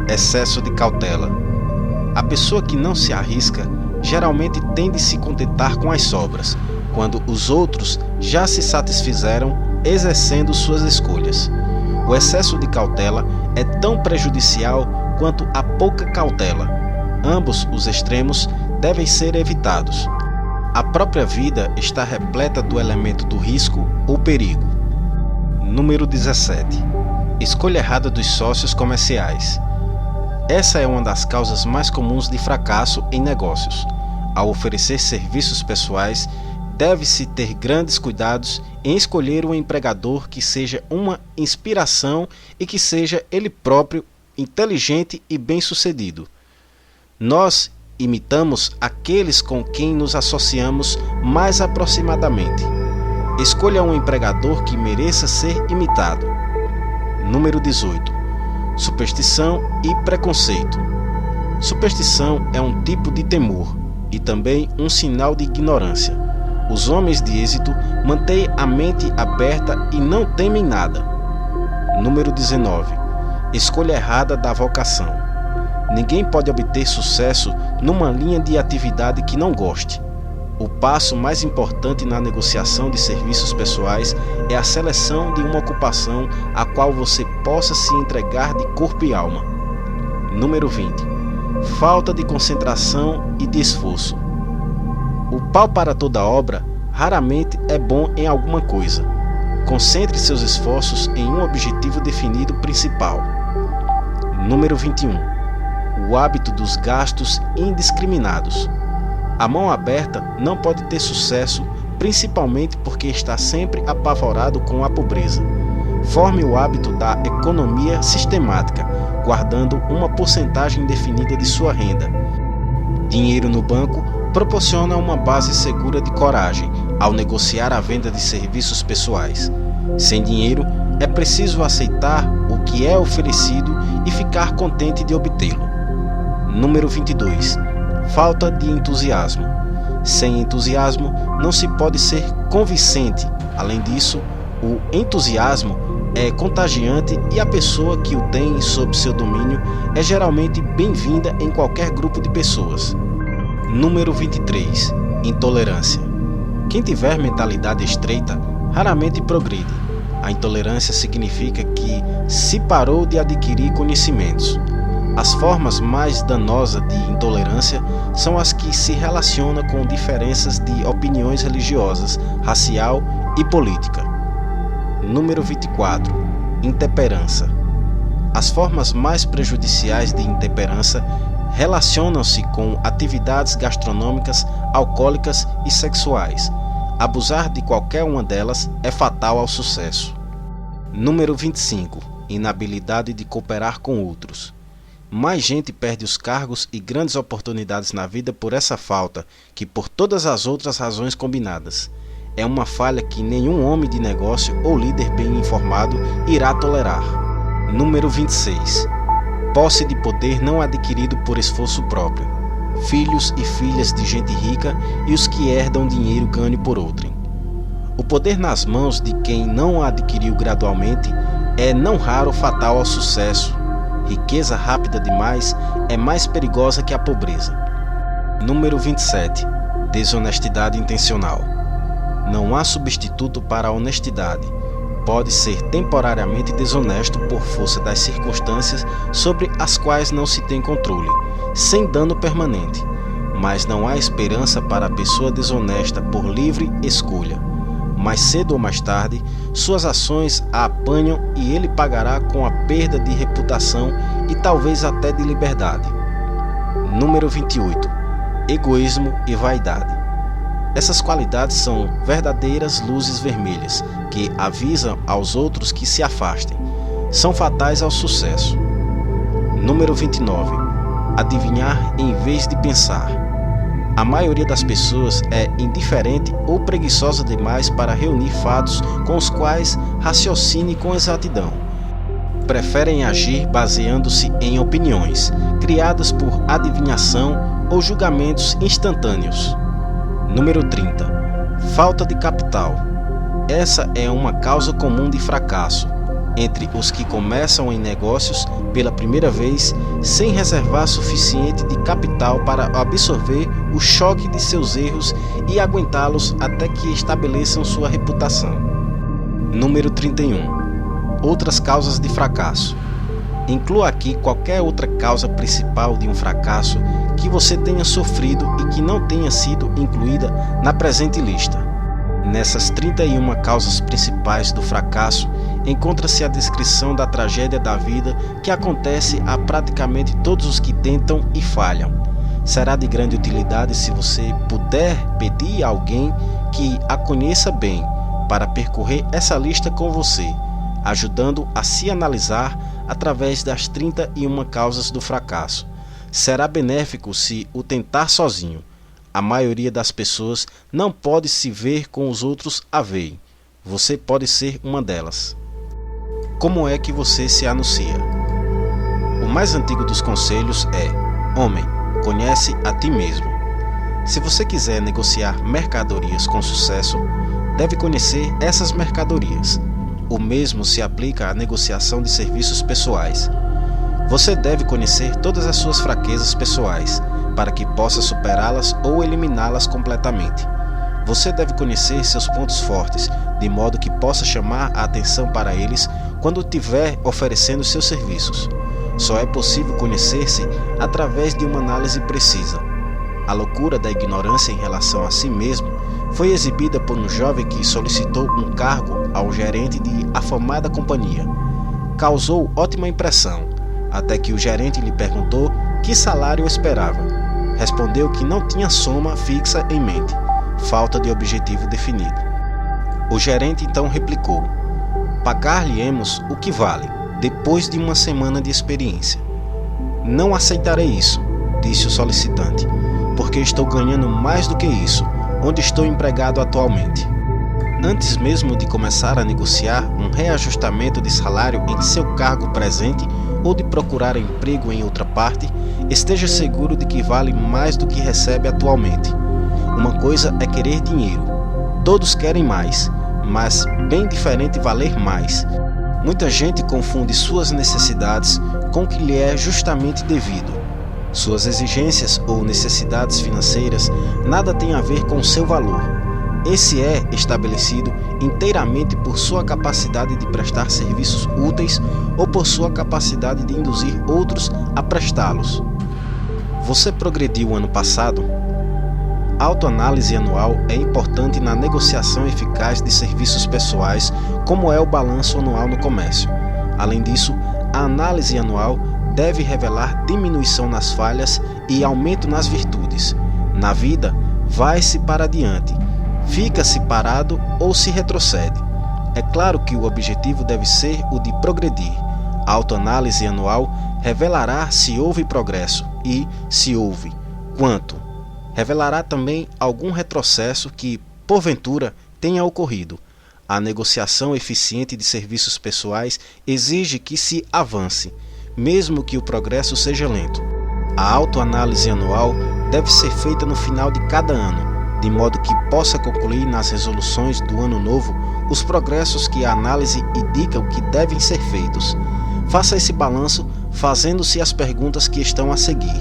Excesso de cautela. A pessoa que não se arrisca geralmente tende a se contentar com as sobras, quando os outros já se satisfizeram exercendo suas escolhas. O excesso de cautela é tão prejudicial quanto a pouca cautela. Ambos os extremos devem ser evitados. A própria vida está repleta do elemento do risco ou perigo. Número 17. Escolha errada dos sócios comerciais. Essa é uma das causas mais comuns de fracasso em negócios. Ao oferecer serviços pessoais, deve-se ter grandes cuidados em escolher um empregador que seja uma inspiração e que seja ele próprio inteligente e bem-sucedido. Nós imitamos aqueles com quem nos associamos mais aproximadamente. Escolha um empregador que mereça ser imitado. Número 18. Superstição e preconceito. Superstição é um tipo de temor e também um sinal de ignorância. Os homens de êxito mantêm a mente aberta e não temem nada. Número 19. Escolha errada da vocação. Ninguém pode obter sucesso numa linha de atividade que não goste. O passo mais importante na negociação de serviços pessoais é a seleção de uma ocupação a qual você possa se entregar de corpo e alma. Número 20. Falta de concentração e de esforço. O pau para toda obra raramente é bom em alguma coisa. Concentre seus esforços em um objetivo definido principal. Número 21. O hábito dos gastos indiscriminados. A mão aberta não pode ter sucesso, principalmente porque está sempre apavorado com a pobreza. Forme o hábito da economia sistemática, guardando uma porcentagem definida de sua renda. Dinheiro no banco proporciona uma base segura de coragem ao negociar a venda de serviços pessoais. Sem dinheiro, é preciso aceitar o que é oferecido e ficar contente de obtê-lo. Número 22. Falta de entusiasmo. Sem entusiasmo, não se pode ser convincente. Além disso, o entusiasmo é contagiante e a pessoa que o tem sob seu domínio é geralmente bem-vinda em qualquer grupo de pessoas. Número 23. Intolerância. Quem tiver mentalidade estreita raramente progride. A intolerância significa que se parou de adquirir conhecimentos. As formas mais danosas de intolerância são as que se relacionam com diferenças de opiniões religiosas, racial e política. Número 24. Intemperança. As formas mais prejudiciais de intemperança relacionam-se com atividades gastronômicas, alcoólicas e sexuais. Abusar de qualquer uma delas é fatal ao sucesso. Número 25. Inabilidade de cooperar com outros. Mais gente perde os cargos e grandes oportunidades na vida por essa falta que por todas as outras razões combinadas. É uma falha que nenhum homem de negócio ou líder bem informado irá tolerar. Número 26. Posse de poder não adquirido por esforço próprio. Filhos e filhas de gente rica e os que herdam dinheiro ganho por outrem. O poder nas mãos de quem não o adquiriu gradualmente é não raro fatal ao sucesso. Riqueza rápida demais é mais perigosa que a pobreza. Número 27. Desonestidade intencional. Não há substituto para a honestidade. Pode ser temporariamente desonesto por força das circunstâncias sobre as quais não se tem controle, sem dano permanente. Mas não há esperança para a pessoa desonesta por livre escolha. Mais cedo ou mais tarde, suas ações a apanham e ele pagará com a perda de reputação e talvez até de liberdade. Número 28. Egoísmo e vaidade. Essas qualidades são verdadeiras luzes vermelhas que avisam aos outros que se afastem. São fatais ao sucesso. Número 29. Adivinhar em vez de pensar. A maioria das pessoas é indiferente ou preguiçosa demais para reunir fatos com os quais raciocine com exatidão. Preferem agir baseando-se em opiniões, criadas por adivinhação ou julgamentos instantâneos. Número 30. Falta de capital. Essa é uma causa comum de fracasso entre os que começam em negócios pela primeira vez sem reservar suficiente de capital para absorver o choque de seus erros e aguentá-los até que estabeleçam sua reputação. Número 31. Outras causas de fracasso. Inclua aqui qualquer outra causa principal de um fracasso que você tenha sofrido e que não tenha sido incluída na presente lista. Nessas 31 causas principais do fracasso, encontra-se a descrição da tragédia da vida que acontece a praticamente todos os que tentam e falham. Será de grande utilidade se você puder pedir a alguém que a conheça bem para percorrer essa lista com você, ajudando a se analisar através das 31 causas do fracasso. Será benéfico se o tentar sozinho. A maioria das pessoas não pode se ver com os outros a veem. Você pode ser uma delas. Como é que você se anuncia? O mais antigo dos conselhos é: homem, conhece a ti mesmo. Se você quiser negociar mercadorias com sucesso, deve conhecer essas mercadorias. O mesmo se aplica à negociação de serviços pessoais. Você deve conhecer todas as suas fraquezas pessoais, para que possa superá-las ou eliminá-las completamente. Você deve conhecer seus pontos fortes, de modo que possa chamar a atenção para eles quando estiver oferecendo seus serviços. Só é possível conhecer-se através de uma análise precisa. A loucura da ignorância em relação a si mesmo foi exibida por um jovem que solicitou um cargo ao gerente de afamada companhia. Causou ótima impressão, até que o gerente lhe perguntou que salário esperava. Respondeu que não tinha soma fixa em mente, falta de objetivo definido. O gerente então replicou: pagar-lhe-emos o que vale, depois de uma semana de experiência. Não aceitarei isso, disse o solicitante, porque estou ganhando mais do que isso, onde estou empregado atualmente. Antes mesmo de começar a negociar um reajustamento de salário em seu cargo presente ou de procurar emprego em outra parte, esteja seguro de que vale mais do que recebe atualmente. Uma coisa é querer dinheiro. Todos querem mais, mas bem diferente valer mais. Muita gente confunde suas necessidades com o que lhe é justamente devido. Suas exigências ou necessidades financeiras nada têm a ver com seu valor. Esse é estabelecido inteiramente por sua capacidade de prestar serviços úteis ou por sua capacidade de induzir outros a prestá-los. Você progrediu ano passado? A autoanálise anual é importante na negociação eficaz de serviços pessoais, como é o balanço anual no comércio. Além disso, a análise anual deve revelar diminuição nas falhas e aumento nas virtudes. Na vida, vai-se para adiante, fica-se parado ou se retrocede. É claro que o objetivo deve ser o de progredir. A autoanálise anual revelará se houve progresso e, se houve, quanto. Revelará também algum retrocesso que, porventura, tenha ocorrido. A negociação eficiente de serviços pessoais exige que se avance, mesmo que o progresso seja lento. A autoanálise anual deve ser feita no final de cada ano, de modo que possa concluir nas resoluções do ano novo os progressos que a análise indica que devem ser feitos. Faça esse balanço fazendo-se as perguntas que estão a seguir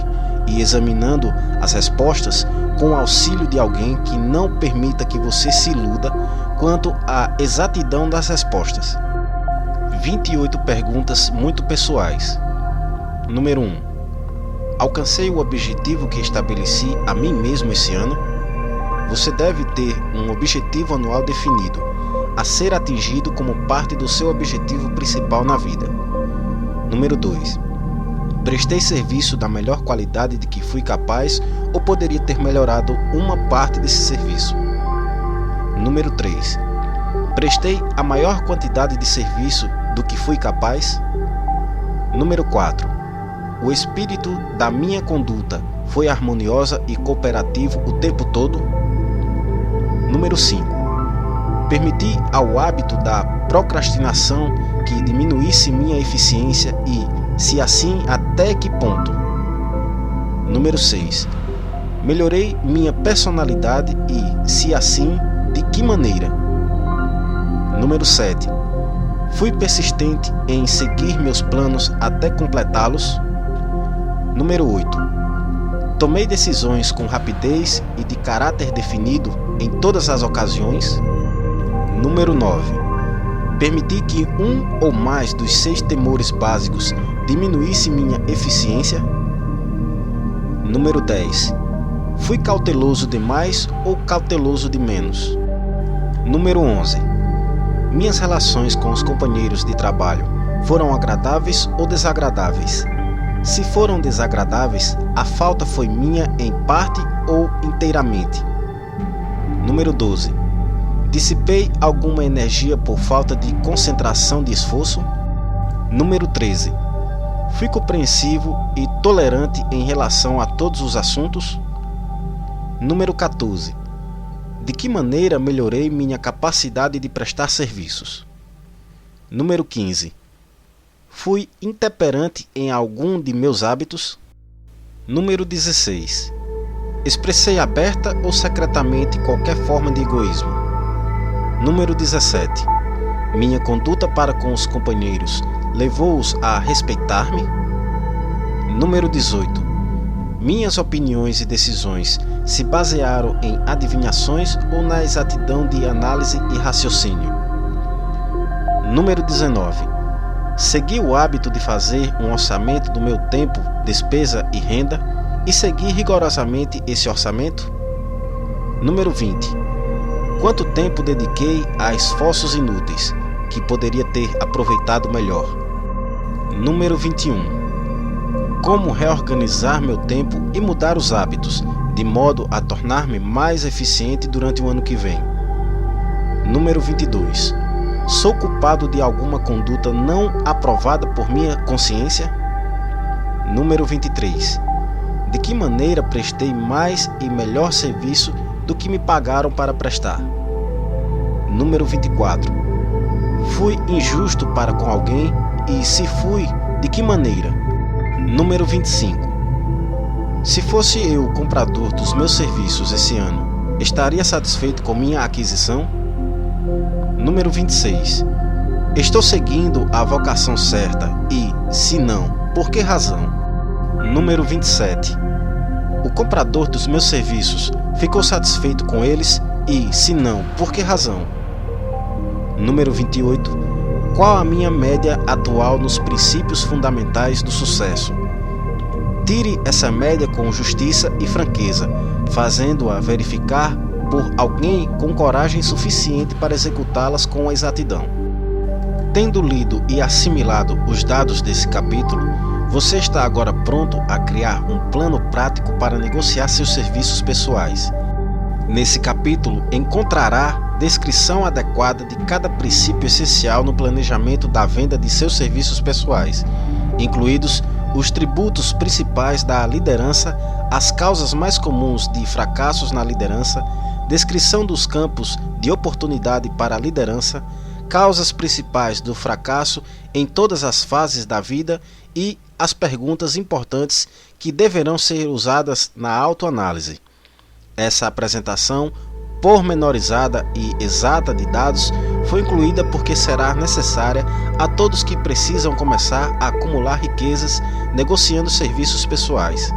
e examinando as respostas com o auxílio de alguém que não permita que você se iluda quanto à exatidão das respostas. 28 perguntas muito pessoais. Número 1. Alcancei o objetivo que estabeleci a mim mesmo esse ano? Você deve ter um objetivo anual definido, a ser atingido como parte do seu objetivo principal na vida. Número 2. Prestei serviço da melhor qualidade de que fui capaz ou poderia ter melhorado uma parte desse serviço? Número 3. Prestei a maior quantidade de serviço do que fui capaz? Número 4. O espírito da minha conduta foi harmoniosa e cooperativo o tempo todo? Número 5. Permiti ao hábito da procrastinação que diminuísse minha eficiência e, se assim, até que ponto? Número 6. Melhorei minha personalidade e, se assim, de que maneira? Número 7. Fui persistente em seguir meus planos até completá-los? Número 8. Tomei decisões com rapidez e de caráter definido em todas as ocasiões? Número 9. Permiti que um ou mais dos 6 temores básicos diminuísse minha eficiência? Número 10. Fui cauteloso demais ou cauteloso de menos? Número 11. Minhas relações com os companheiros de trabalho foram agradáveis ou desagradáveis? Se foram desagradáveis, a falta foi minha em parte ou inteiramente? Número 12. Dissipei alguma energia por falta de concentração de esforço? Número 13. Fui compreensivo e tolerante em relação a todos os assuntos? Número 14. De que maneira melhorei minha capacidade de prestar serviços? Número 15. Fui intemperante em algum de meus hábitos? Número 16. Expressei aberta ou secretamente qualquer forma de egoísmo? Número 17. Minha conduta para com os companheiros levou-os a respeitar-me? Número 18. Minhas opiniões e decisões se basearam em adivinhações ou na exatidão de análise e raciocínio? Número 19. Segui o hábito de fazer um orçamento do meu tempo, despesa e renda e segui rigorosamente esse orçamento? Número 20. Quanto tempo dediquei a esforços inúteis, que poderia ter aproveitado melhor? Número 21. Como reorganizar meu tempo e mudar os hábitos, de modo a tornar-me mais eficiente durante o ano que vem? Número 22. Sou culpado de alguma conduta não aprovada por minha consciência? Número 23. De que maneira prestei mais e melhor serviço do que me pagaram para prestar? Número 24. Fui injusto para com alguém e, se fui, de que maneira? Número 25. Se fosse eu o comprador dos meus serviços esse ano, estaria satisfeito com minha aquisição? Número 26. Estou seguindo a vocação certa e, se não, por que razão? Número 27. O comprador dos meus serviços ficou satisfeito com eles e, se não, por que razão? Número 28. Qual a minha média atual nos princípios fundamentais do sucesso? Tire essa média com justiça e franqueza, fazendo-a verificar por alguém com coragem suficiente para executá-las com exatidão. Tendo lido e assimilado os dados desse capítulo, você está agora pronto a criar um plano prático para negociar seus serviços pessoais. Nesse capítulo, encontrará descrição adequada de cada princípio essencial no planejamento da venda de seus serviços pessoais, incluídos os tributos principais da liderança, as causas mais comuns de fracassos na liderança, descrição dos campos de oportunidade para a liderança, causas principais do fracasso em todas as fases da vida e as perguntas importantes que deverão ser usadas na autoanálise. Essa apresentação pormenorizada e exata de dados foi incluída porque será necessária a todos que precisam começar a acumular riquezas negociando serviços pessoais.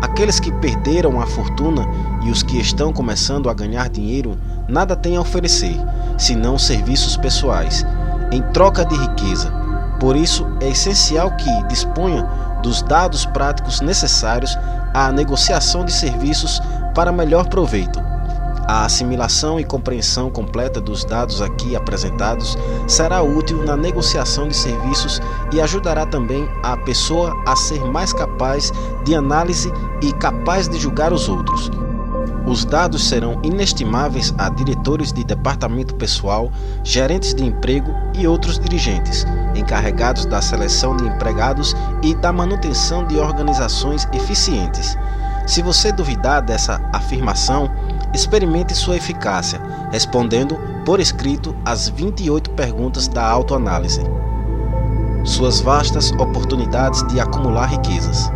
Aqueles que perderam a fortuna e os que estão começando a ganhar dinheiro nada têm a oferecer, senão serviços pessoais, em troca de riqueza. Por isso, é essencial que disponha dos dados práticos necessários à negociação de serviços para melhor proveito. A assimilação e compreensão completa dos dados aqui apresentados será útil na negociação de serviços e ajudará também a pessoa a ser mais capaz de análise e capaz de julgar os outros. Os dados serão inestimáveis a diretores de departamento pessoal, gerentes de emprego e outros dirigentes, encarregados da seleção de empregados e da manutenção de organizações eficientes. Se você duvidar dessa afirmação, experimente sua eficácia, respondendo por escrito as 28 perguntas da autoanálise. Suas vastas oportunidades de acumular riquezas.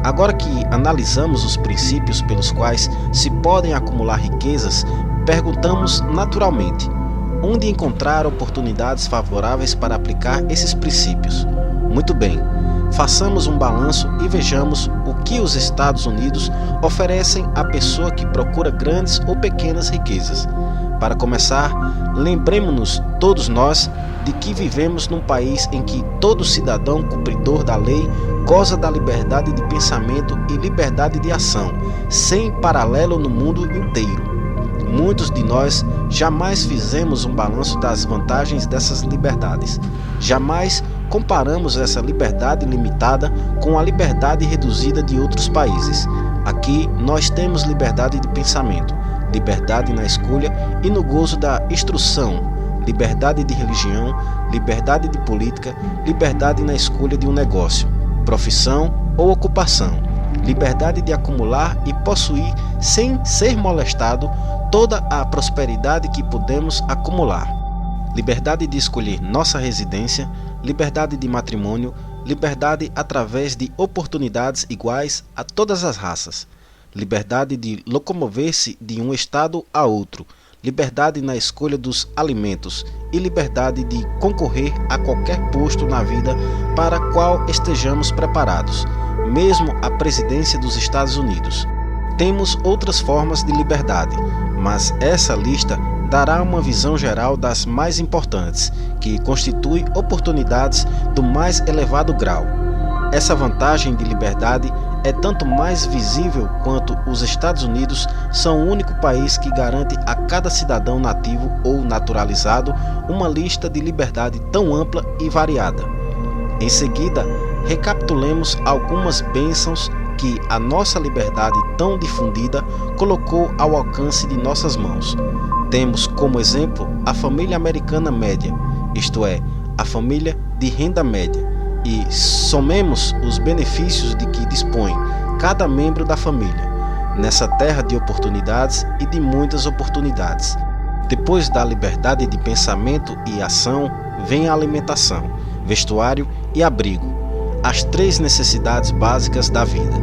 Agora que analisamos os princípios pelos quais se podem acumular riquezas, perguntamos naturalmente: onde encontrar oportunidades favoráveis para aplicar esses princípios? Muito bem, façamos um balanço e vejamos o que os Estados Unidos oferecem à pessoa que procura grandes ou pequenas riquezas. Para começar, lembremos-nos todos nós de que vivemos num país em que todo cidadão cumpridor da lei goza da liberdade de pensamento e liberdade de ação, sem paralelo no mundo inteiro. Muitos de nós jamais fizemos um balanço das vantagens dessas liberdades. Jamais comparamos essa liberdade limitada com a liberdade reduzida de outros países. Aqui nós temos liberdade de pensamento, liberdade na escolha e no gozo da instrução, liberdade de religião, liberdade de política, liberdade na escolha de um negócio, profissão ou ocupação, liberdade de acumular e possuir sem ser molestado toda a prosperidade que podemos acumular, liberdade de escolher nossa residência, liberdade de matrimônio, liberdade através de oportunidades iguais a todas as raças, liberdade de locomover-se de um estado a outro, liberdade na escolha dos alimentos e liberdade de concorrer a qualquer posto na vida para qual estejamos preparados, mesmo a presidência dos Estados Unidos. Temos outras formas de liberdade, mas essa lista dará uma visão geral das mais importantes, que constitui oportunidades do mais elevado grau. Essa vantagem de liberdade é tanto mais visível quanto os Estados Unidos são o único país que garante a cada cidadão nativo ou naturalizado uma lista de liberdade tão ampla e variada. Em seguida, recapitulemos algumas bênçãos que a nossa liberdade tão difundida colocou ao alcance de nossas mãos. Temos como exemplo a família americana média, isto é, a família de renda média, e somemos os benefícios de que dispõe cada membro da família, nessa terra de oportunidades e de muitas oportunidades. Depois da liberdade de pensamento e ação, vem a alimentação, vestuário e abrigo, as 3 necessidades básicas da vida.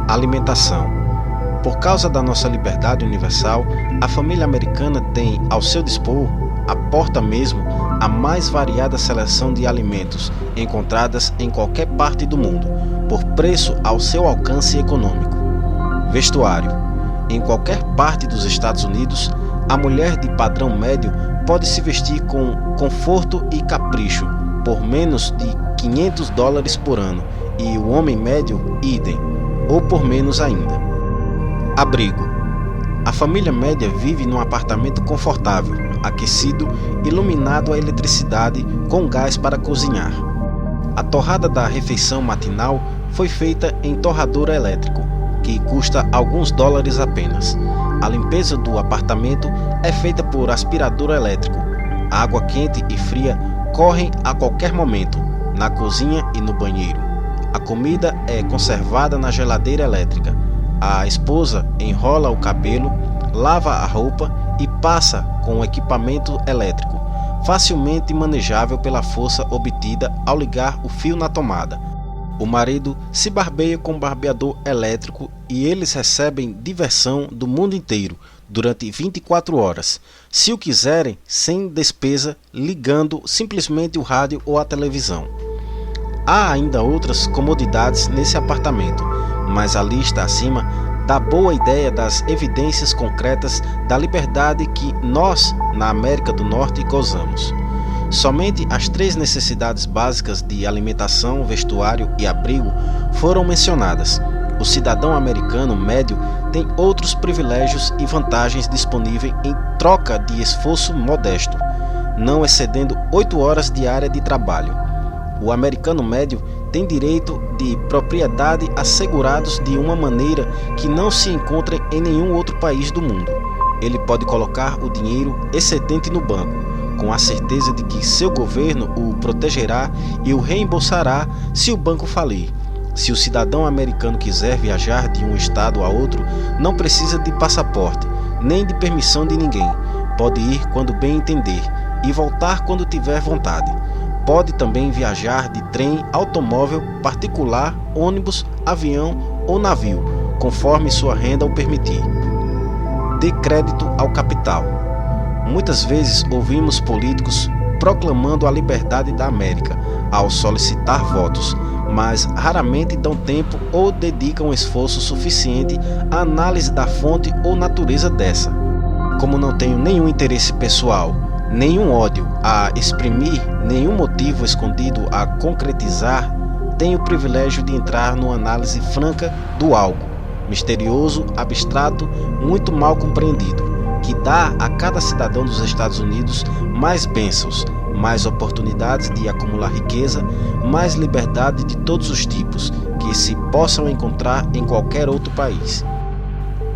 Alimentação. Por causa da nossa liberdade universal, a família americana tem ao seu dispor, à porta mesmo, a mais variada seleção de alimentos encontradas em qualquer parte do mundo, por preço ao seu alcance econômico. Vestuário. Em qualquer parte dos Estados Unidos, a mulher de padrão médio pode se vestir com conforto e capricho por menos de $500 por ano e o homem médio, idem, ou por menos ainda. Abrigo. A família média vive num apartamento confortável, aquecido, iluminado a eletricidade com gás para cozinhar. A torrada da refeição matinal foi feita em torrador elétrico, que custa alguns dólares apenas. A limpeza do apartamento é feita por aspirador elétrico. A água quente e fria correm a qualquer momento, na cozinha e no banheiro. A comida é conservada na geladeira elétrica. A esposa enrola o cabelo, lava a roupa e passa com o equipamento elétrico, facilmente manejável pela força obtida ao ligar o fio na tomada. O marido se barbeia com barbeador elétrico e eles recebem diversão do mundo inteiro durante 24 horas, se o quiserem, sem despesa, ligando simplesmente o rádio ou a televisão. Há ainda outras comodidades nesse apartamento, mas a lista acima dá boa ideia das evidências concretas da liberdade que nós, na América do Norte, gozamos. Somente as 3 necessidades básicas de alimentação, vestuário e abrigo foram mencionadas. O cidadão americano médio tem outros privilégios e vantagens disponíveis em troca de esforço modesto, não excedendo 8 horas diárias de trabalho. O americano médio tem direito de propriedade assegurados de uma maneira que não se encontra em nenhum outro país do mundo. Ele pode colocar o dinheiro excedente no banco, com a certeza de que seu governo o protegerá e o reembolsará se o banco falir. Se o cidadão americano quiser viajar de um estado a outro, não precisa de passaporte, nem de permissão de ninguém. Pode ir quando bem entender e voltar quando tiver vontade. Pode também viajar de trem, automóvel, particular, ônibus, avião ou navio, conforme sua renda o permitir. Dê crédito ao capital. Muitas vezes ouvimos políticos proclamando a liberdade da América ao solicitar votos, mas raramente dão tempo ou dedicam esforço suficiente à análise da fonte ou natureza dessa. Como não tenho nenhum interesse pessoal, nenhum ódio a exprimir, nenhum motivo escondido a concretizar, tenho o privilégio de entrar numa análise franca do algo, misterioso, abstrato, muito mal compreendido, que dá a cada cidadão dos Estados Unidos mais bênçãos, mais oportunidades de acumular riqueza, mais liberdade de todos os tipos que se possam encontrar em qualquer outro país.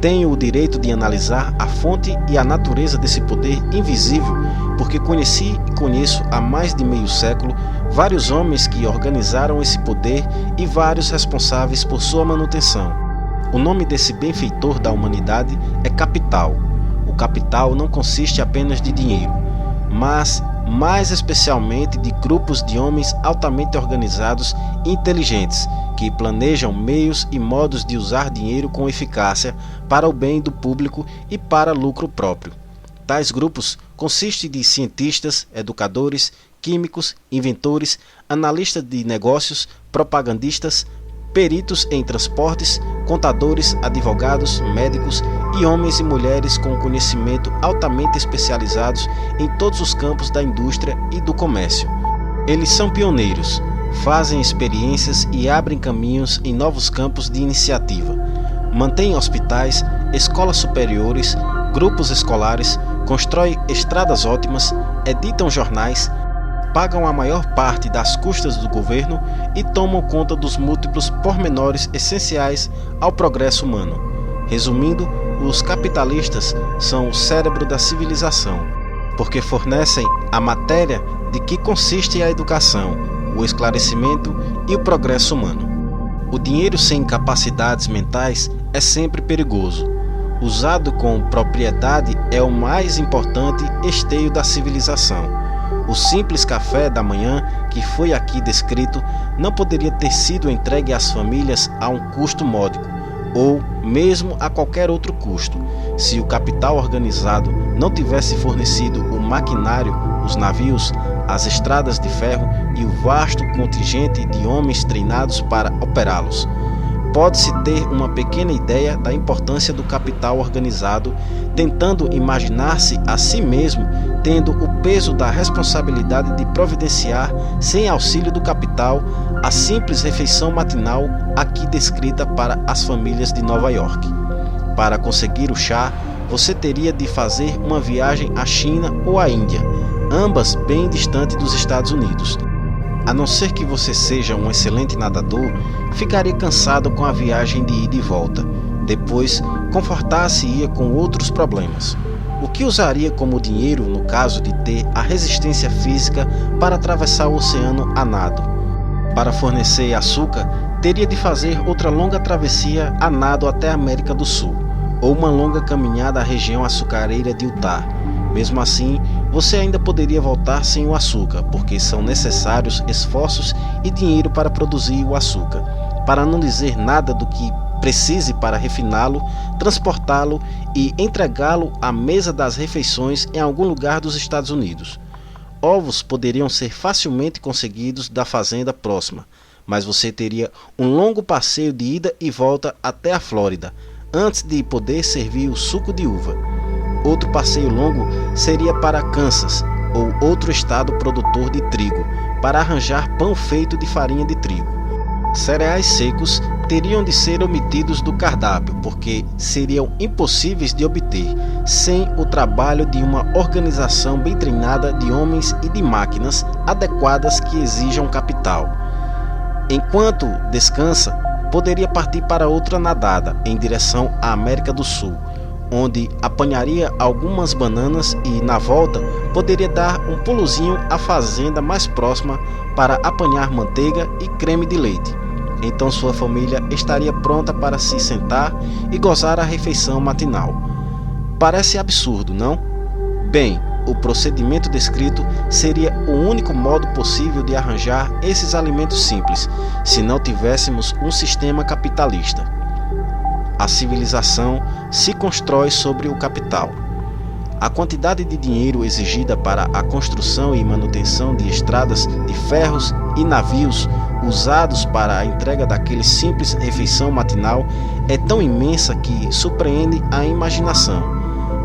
Tenho o direito de analisar a fonte e a natureza desse poder invisível, porque conheci e conheço há mais de meio século vários homens que organizaram esse poder e vários responsáveis por sua manutenção. O nome desse benfeitor da humanidade é capital. O capital não consiste apenas de dinheiro, mas mais especialmente de grupos de homens altamente organizados e inteligentes, que planejam meios e modos de usar dinheiro com eficácia para o bem do público e para lucro próprio. Tais grupos consistem de cientistas, educadores, químicos, inventores, analistas de negócios, propagandistas, peritos em transportes, contadores, advogados, médicos e homens e mulheres com conhecimento altamente especializados em todos os campos da indústria e do comércio. Eles são pioneiros, fazem experiências e abrem caminhos em novos campos de iniciativa. Mantêm hospitais, escolas superiores, grupos escolares, constroem estradas ótimas, editam jornais, pagam a maior parte das custas do governo e tomam conta dos múltiplos pormenores essenciais ao progresso humano. Resumindo, os capitalistas são o cérebro da civilização, porque fornecem a matéria de que consiste a educação, o esclarecimento e o progresso humano. O dinheiro sem capacidades mentais é sempre perigoso. Usado com propriedade é o mais importante esteio da civilização. O simples café da manhã que foi aqui descrito não poderia ter sido entregue às famílias a um custo módico, ou mesmo a qualquer outro custo, se o capital organizado não tivesse fornecido o maquinário, os navios, as estradas de ferro e o vasto contingente de homens treinados para operá-los. Pode-se ter uma pequena ideia da importância do capital organizado, tentando imaginar-se a si mesmo tendo o peso da responsabilidade de providenciar, sem auxílio do capital, a simples refeição matinal aqui descrita para as famílias de Nova York. Para conseguir o chá, você teria de fazer uma viagem à China ou à Índia, ambas bem distantes dos Estados Unidos. A não ser que você seja um excelente nadador, ficaria cansado com a viagem de ida e volta. Depois, confortar-se-ia com outros problemas. O que usaria como dinheiro no caso de ter a resistência física para atravessar o oceano a nado? Para fornecer açúcar, teria de fazer outra longa travessia a nado até a América do Sul, ou uma longa caminhada à região açucareira de Utah. Mesmo assim, você ainda poderia voltar sem o açúcar, porque são necessários esforços e dinheiro para produzir o açúcar, para não dizer nada do que precise para refiná-lo, transportá-lo e entregá-lo à mesa das refeições em algum lugar dos Estados Unidos. Ovos poderiam ser facilmente conseguidos da fazenda próxima, mas você teria um longo passeio de ida e volta até a Flórida, antes de poder servir o suco de uva. Outro passeio longo seria para Kansas, ou outro estado produtor de trigo, para arranjar pão feito de farinha de trigo. Cereais secos teriam de ser omitidos do cardápio, porque seriam impossíveis de obter sem o trabalho de uma organização bem treinada de homens e de máquinas adequadas que exijam capital. Enquanto descansa, poderia partir para outra nadada em direção à América do Sul, onde apanharia algumas bananas e, na volta, poderia dar um pulozinho à fazenda mais próxima para apanhar manteiga e creme de leite. Então sua família estaria pronta para se sentar e gozar a refeição matinal. Parece absurdo, não? Bem, o procedimento descrito seria o único modo possível de arranjar esses alimentos simples, se não tivéssemos um sistema capitalista. A civilização se constrói sobre o capital. A quantidade de dinheiro exigida para a construção e manutenção de estradas, de ferros e navios usados para a entrega daquele simples refeição matinal é tão imensa que surpreende a imaginação.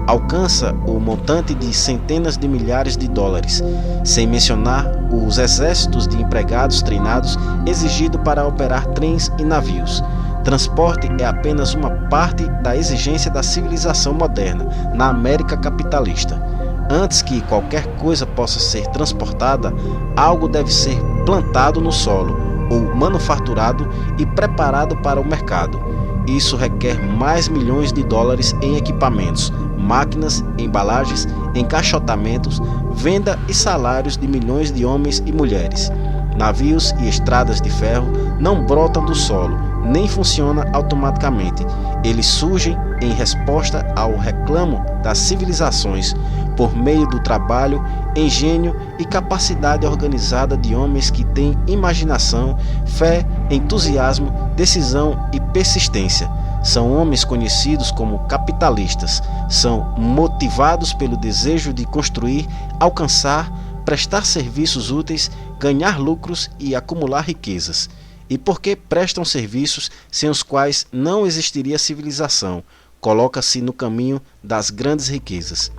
Alcança o montante de centenas de milhares de dólares, sem mencionar os exércitos de empregados treinados exigidos para operar trens e navios. Transporte é apenas uma parte da exigência da civilização moderna na América capitalista. Antes que qualquer coisa possa ser transportada, algo deve ser plantado no solo ou manufaturado e preparado para o mercado. Isso requer mais milhões de dólares em equipamentos, máquinas, embalagens, encaixotamentos, venda e salários de milhões de homens e mulheres. Navios e estradas de ferro não brotam do solo, nem funcionam automaticamente. Eles surgem em resposta ao reclamo das civilizações, por meio do trabalho, engenho e capacidade organizada de homens que têm imaginação, fé, entusiasmo, decisão e persistência. São homens conhecidos como capitalistas, são motivados pelo desejo de construir, alcançar, prestar serviços úteis, ganhar lucros e acumular riquezas. E porque prestam serviços sem os quais não existiria civilização, coloca-se no caminho das grandes riquezas.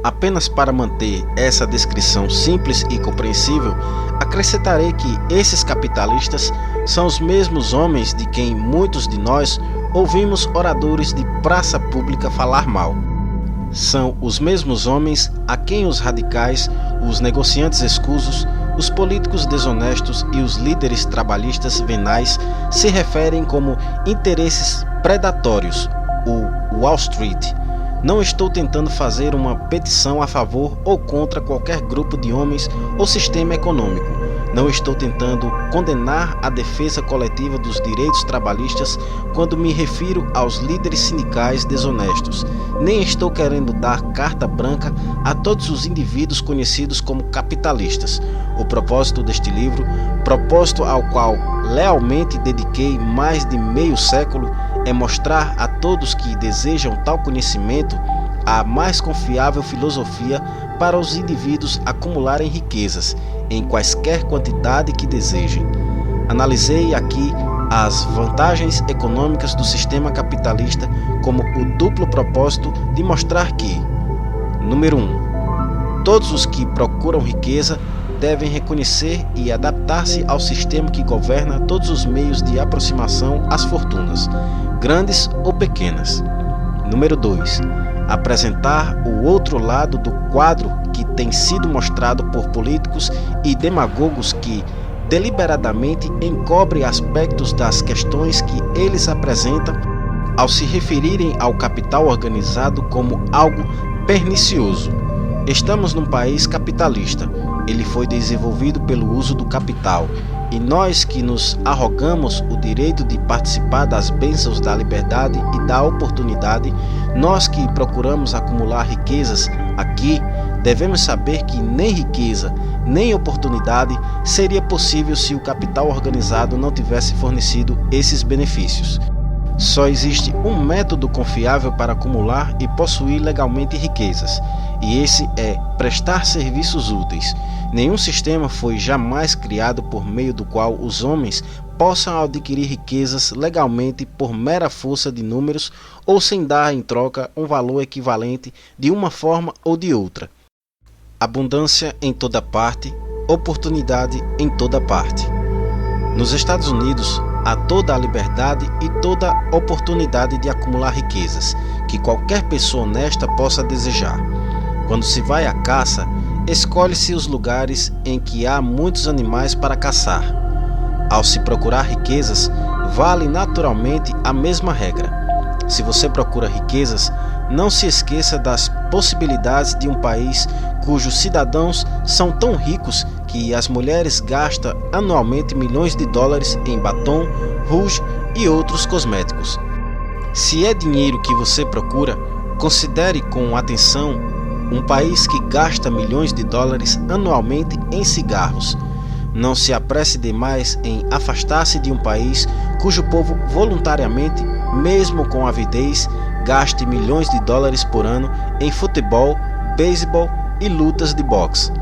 Apenas para manter essa descrição simples e compreensível, acrescentarei que esses capitalistas são os mesmos homens de quem muitos de nós ouvimos oradores de praça pública falar mal. São os mesmos homens a quem os radicais, os negociantes escusos, os políticos desonestos e os líderes trabalhistas venais se referem como interesses predatórios, o Wall Street. Não estou tentando fazer uma petição a favor ou contra qualquer grupo de homens ou sistema econômico. Não estou tentando condenar a defesa coletiva dos direitos trabalhistas quando me refiro aos líderes sindicais desonestos. Nem estou querendo dar carta branca a todos os indivíduos conhecidos como capitalistas. O propósito deste livro, propósito ao qual lealmente dediquei mais de meio século, é mostrar a todos que desejam tal conhecimento a mais confiável filosofia para os indivíduos acumularem riquezas em quaisquer quantidade que desejem. Analisei aqui as vantagens econômicas do sistema capitalista como o duplo propósito de mostrar que, número 1, todos os que procuram riqueza devem reconhecer e adaptar-se ao sistema que governa todos os meios de aproximação às fortunas, grandes ou pequenas. Número 2, apresentar o outro lado do quadro que tem sido mostrado por políticos e demagogos que deliberadamente encobrem aspectos das questões que eles apresentam ao se referirem ao capital organizado como algo pernicioso. Estamos num país capitalista. Ele foi desenvolvido pelo uso do capital, e nós que nos arrogamos o direito de participar das bênçãos da liberdade e da oportunidade, nós que procuramos acumular riquezas aqui, devemos saber que nem riqueza, nem oportunidade seria possível se o capital organizado não tivesse fornecido esses benefícios. Só existe um método confiável para acumular e possuir legalmente riquezas, e esse é prestar serviços úteis. Nenhum sistema foi jamais criado por meio do qual os homens possam adquirir riquezas legalmente por mera força de números ou sem dar em troca um valor equivalente de uma forma ou de outra. Abundância em toda parte, oportunidade em toda parte. Nos Estados Unidos, há toda a liberdade e toda a oportunidade de acumular riquezas que qualquer pessoa honesta possa desejar. Quando se vai à caça, escolhe-se os lugares em que há muitos animais para caçar. Ao se procurar riquezas, vale naturalmente a mesma regra. Se você procura riquezas, não se esqueça das possibilidades de um país cujos cidadãos são tão ricos que as mulheres gastam anualmente milhões de dólares em batom, rouge e outros cosméticos. Se é dinheiro que você procura, considere com atenção um país que gasta milhões de dólares anualmente em cigarros. Não se apresse demais em afastar-se de um país cujo povo voluntariamente, mesmo com avidez, gaste milhões de dólares por ano em futebol, beisebol e lutas de boxe.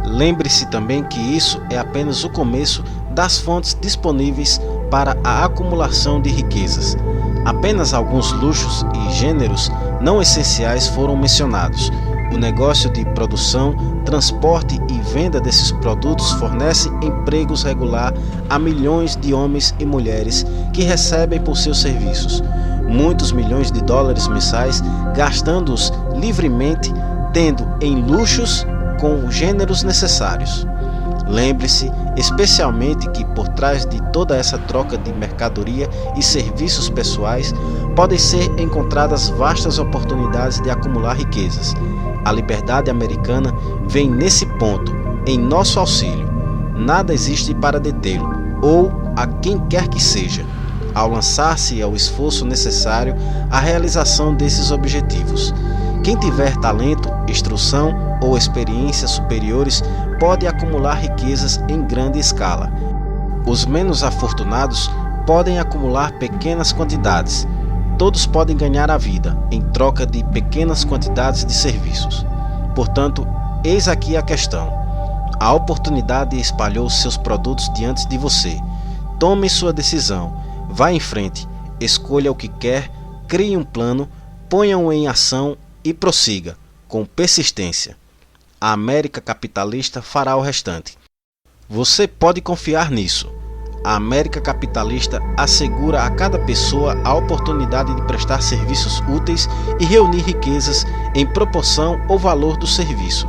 Lembre-se também que isso é apenas o começo das fontes disponíveis para a acumulação de riquezas. Apenas alguns luxos e gêneros não essenciais foram mencionados. O negócio de produção, transporte e venda desses produtos fornece empregos regular a milhões de homens e mulheres que recebem por seus serviços muitos milhões de dólares mensais, gastando-os livremente, tendo em luxos com os gêneros necessários. Lembre-se especialmente que por trás de toda essa troca de mercadoria e serviços pessoais podem ser encontradas vastas oportunidades de acumular riquezas. A liberdade americana vem nesse ponto, em nosso auxílio. Nada existe para detê-lo, ou a quem quer que seja, ao lançar-se ao esforço necessário à realização desses objetivos. Quem tiver talento, instrução ou experiências superiores pode acumular riquezas em grande escala. Os menos afortunados podem acumular pequenas quantidades. Todos podem ganhar a vida em troca de pequenas quantidades de serviços. Portanto, eis aqui a questão. A oportunidade espalhou seus produtos diante de você. Tome sua decisão. Vá em frente, escolha o que quer, crie um plano, ponha-o em ação e prossiga, com persistência. A América capitalista fará o restante. Você pode confiar nisso. A América capitalista assegura a cada pessoa a oportunidade de prestar serviços úteis e reunir riquezas em proporção ao valor do serviço.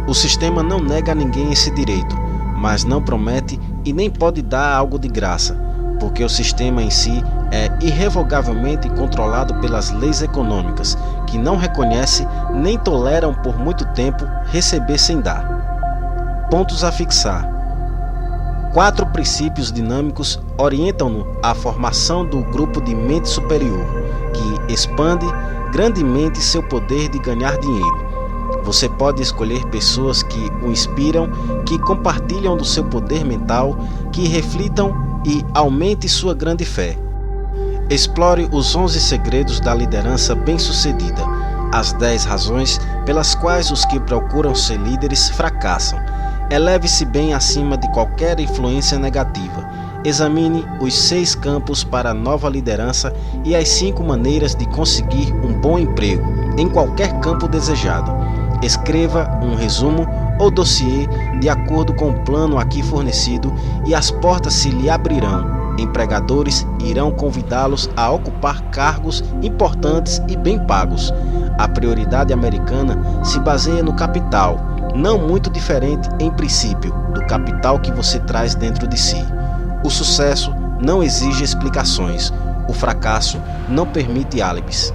O sistema não nega a ninguém esse direito, mas não promete e nem pode dar algo de graça, porque o sistema em si é irrevogavelmente controlado pelas leis econômicas, que não reconhecem nem toleram por muito tempo receber sem dar. Pontos a fixar. 4 princípios dinâmicos orientam-no à formação do grupo de mente superior, que expande grandemente seu poder de ganhar dinheiro. Você pode escolher pessoas que o inspiram, que compartilham do seu poder mental, que reflitam e aumente sua grande fé. Explore os 11 segredos da liderança bem-sucedida, as 10 razões pelas quais os que procuram ser líderes fracassam. Eleve-se bem acima de qualquer influência negativa. Examine os 6 campos para a nova liderança e as 5 maneiras de conseguir um bom emprego em qualquer campo desejado. Escreva um resumo ou dossiê de acordo com o plano aqui fornecido e as portas se lhe abrirão. Empregadores irão convidá-los a ocupar cargos importantes e bem pagos. A prioridade americana se baseia no capital, não muito diferente em princípio do capital que você traz dentro de si. O sucesso não exige explicações, o fracasso não permite álibis.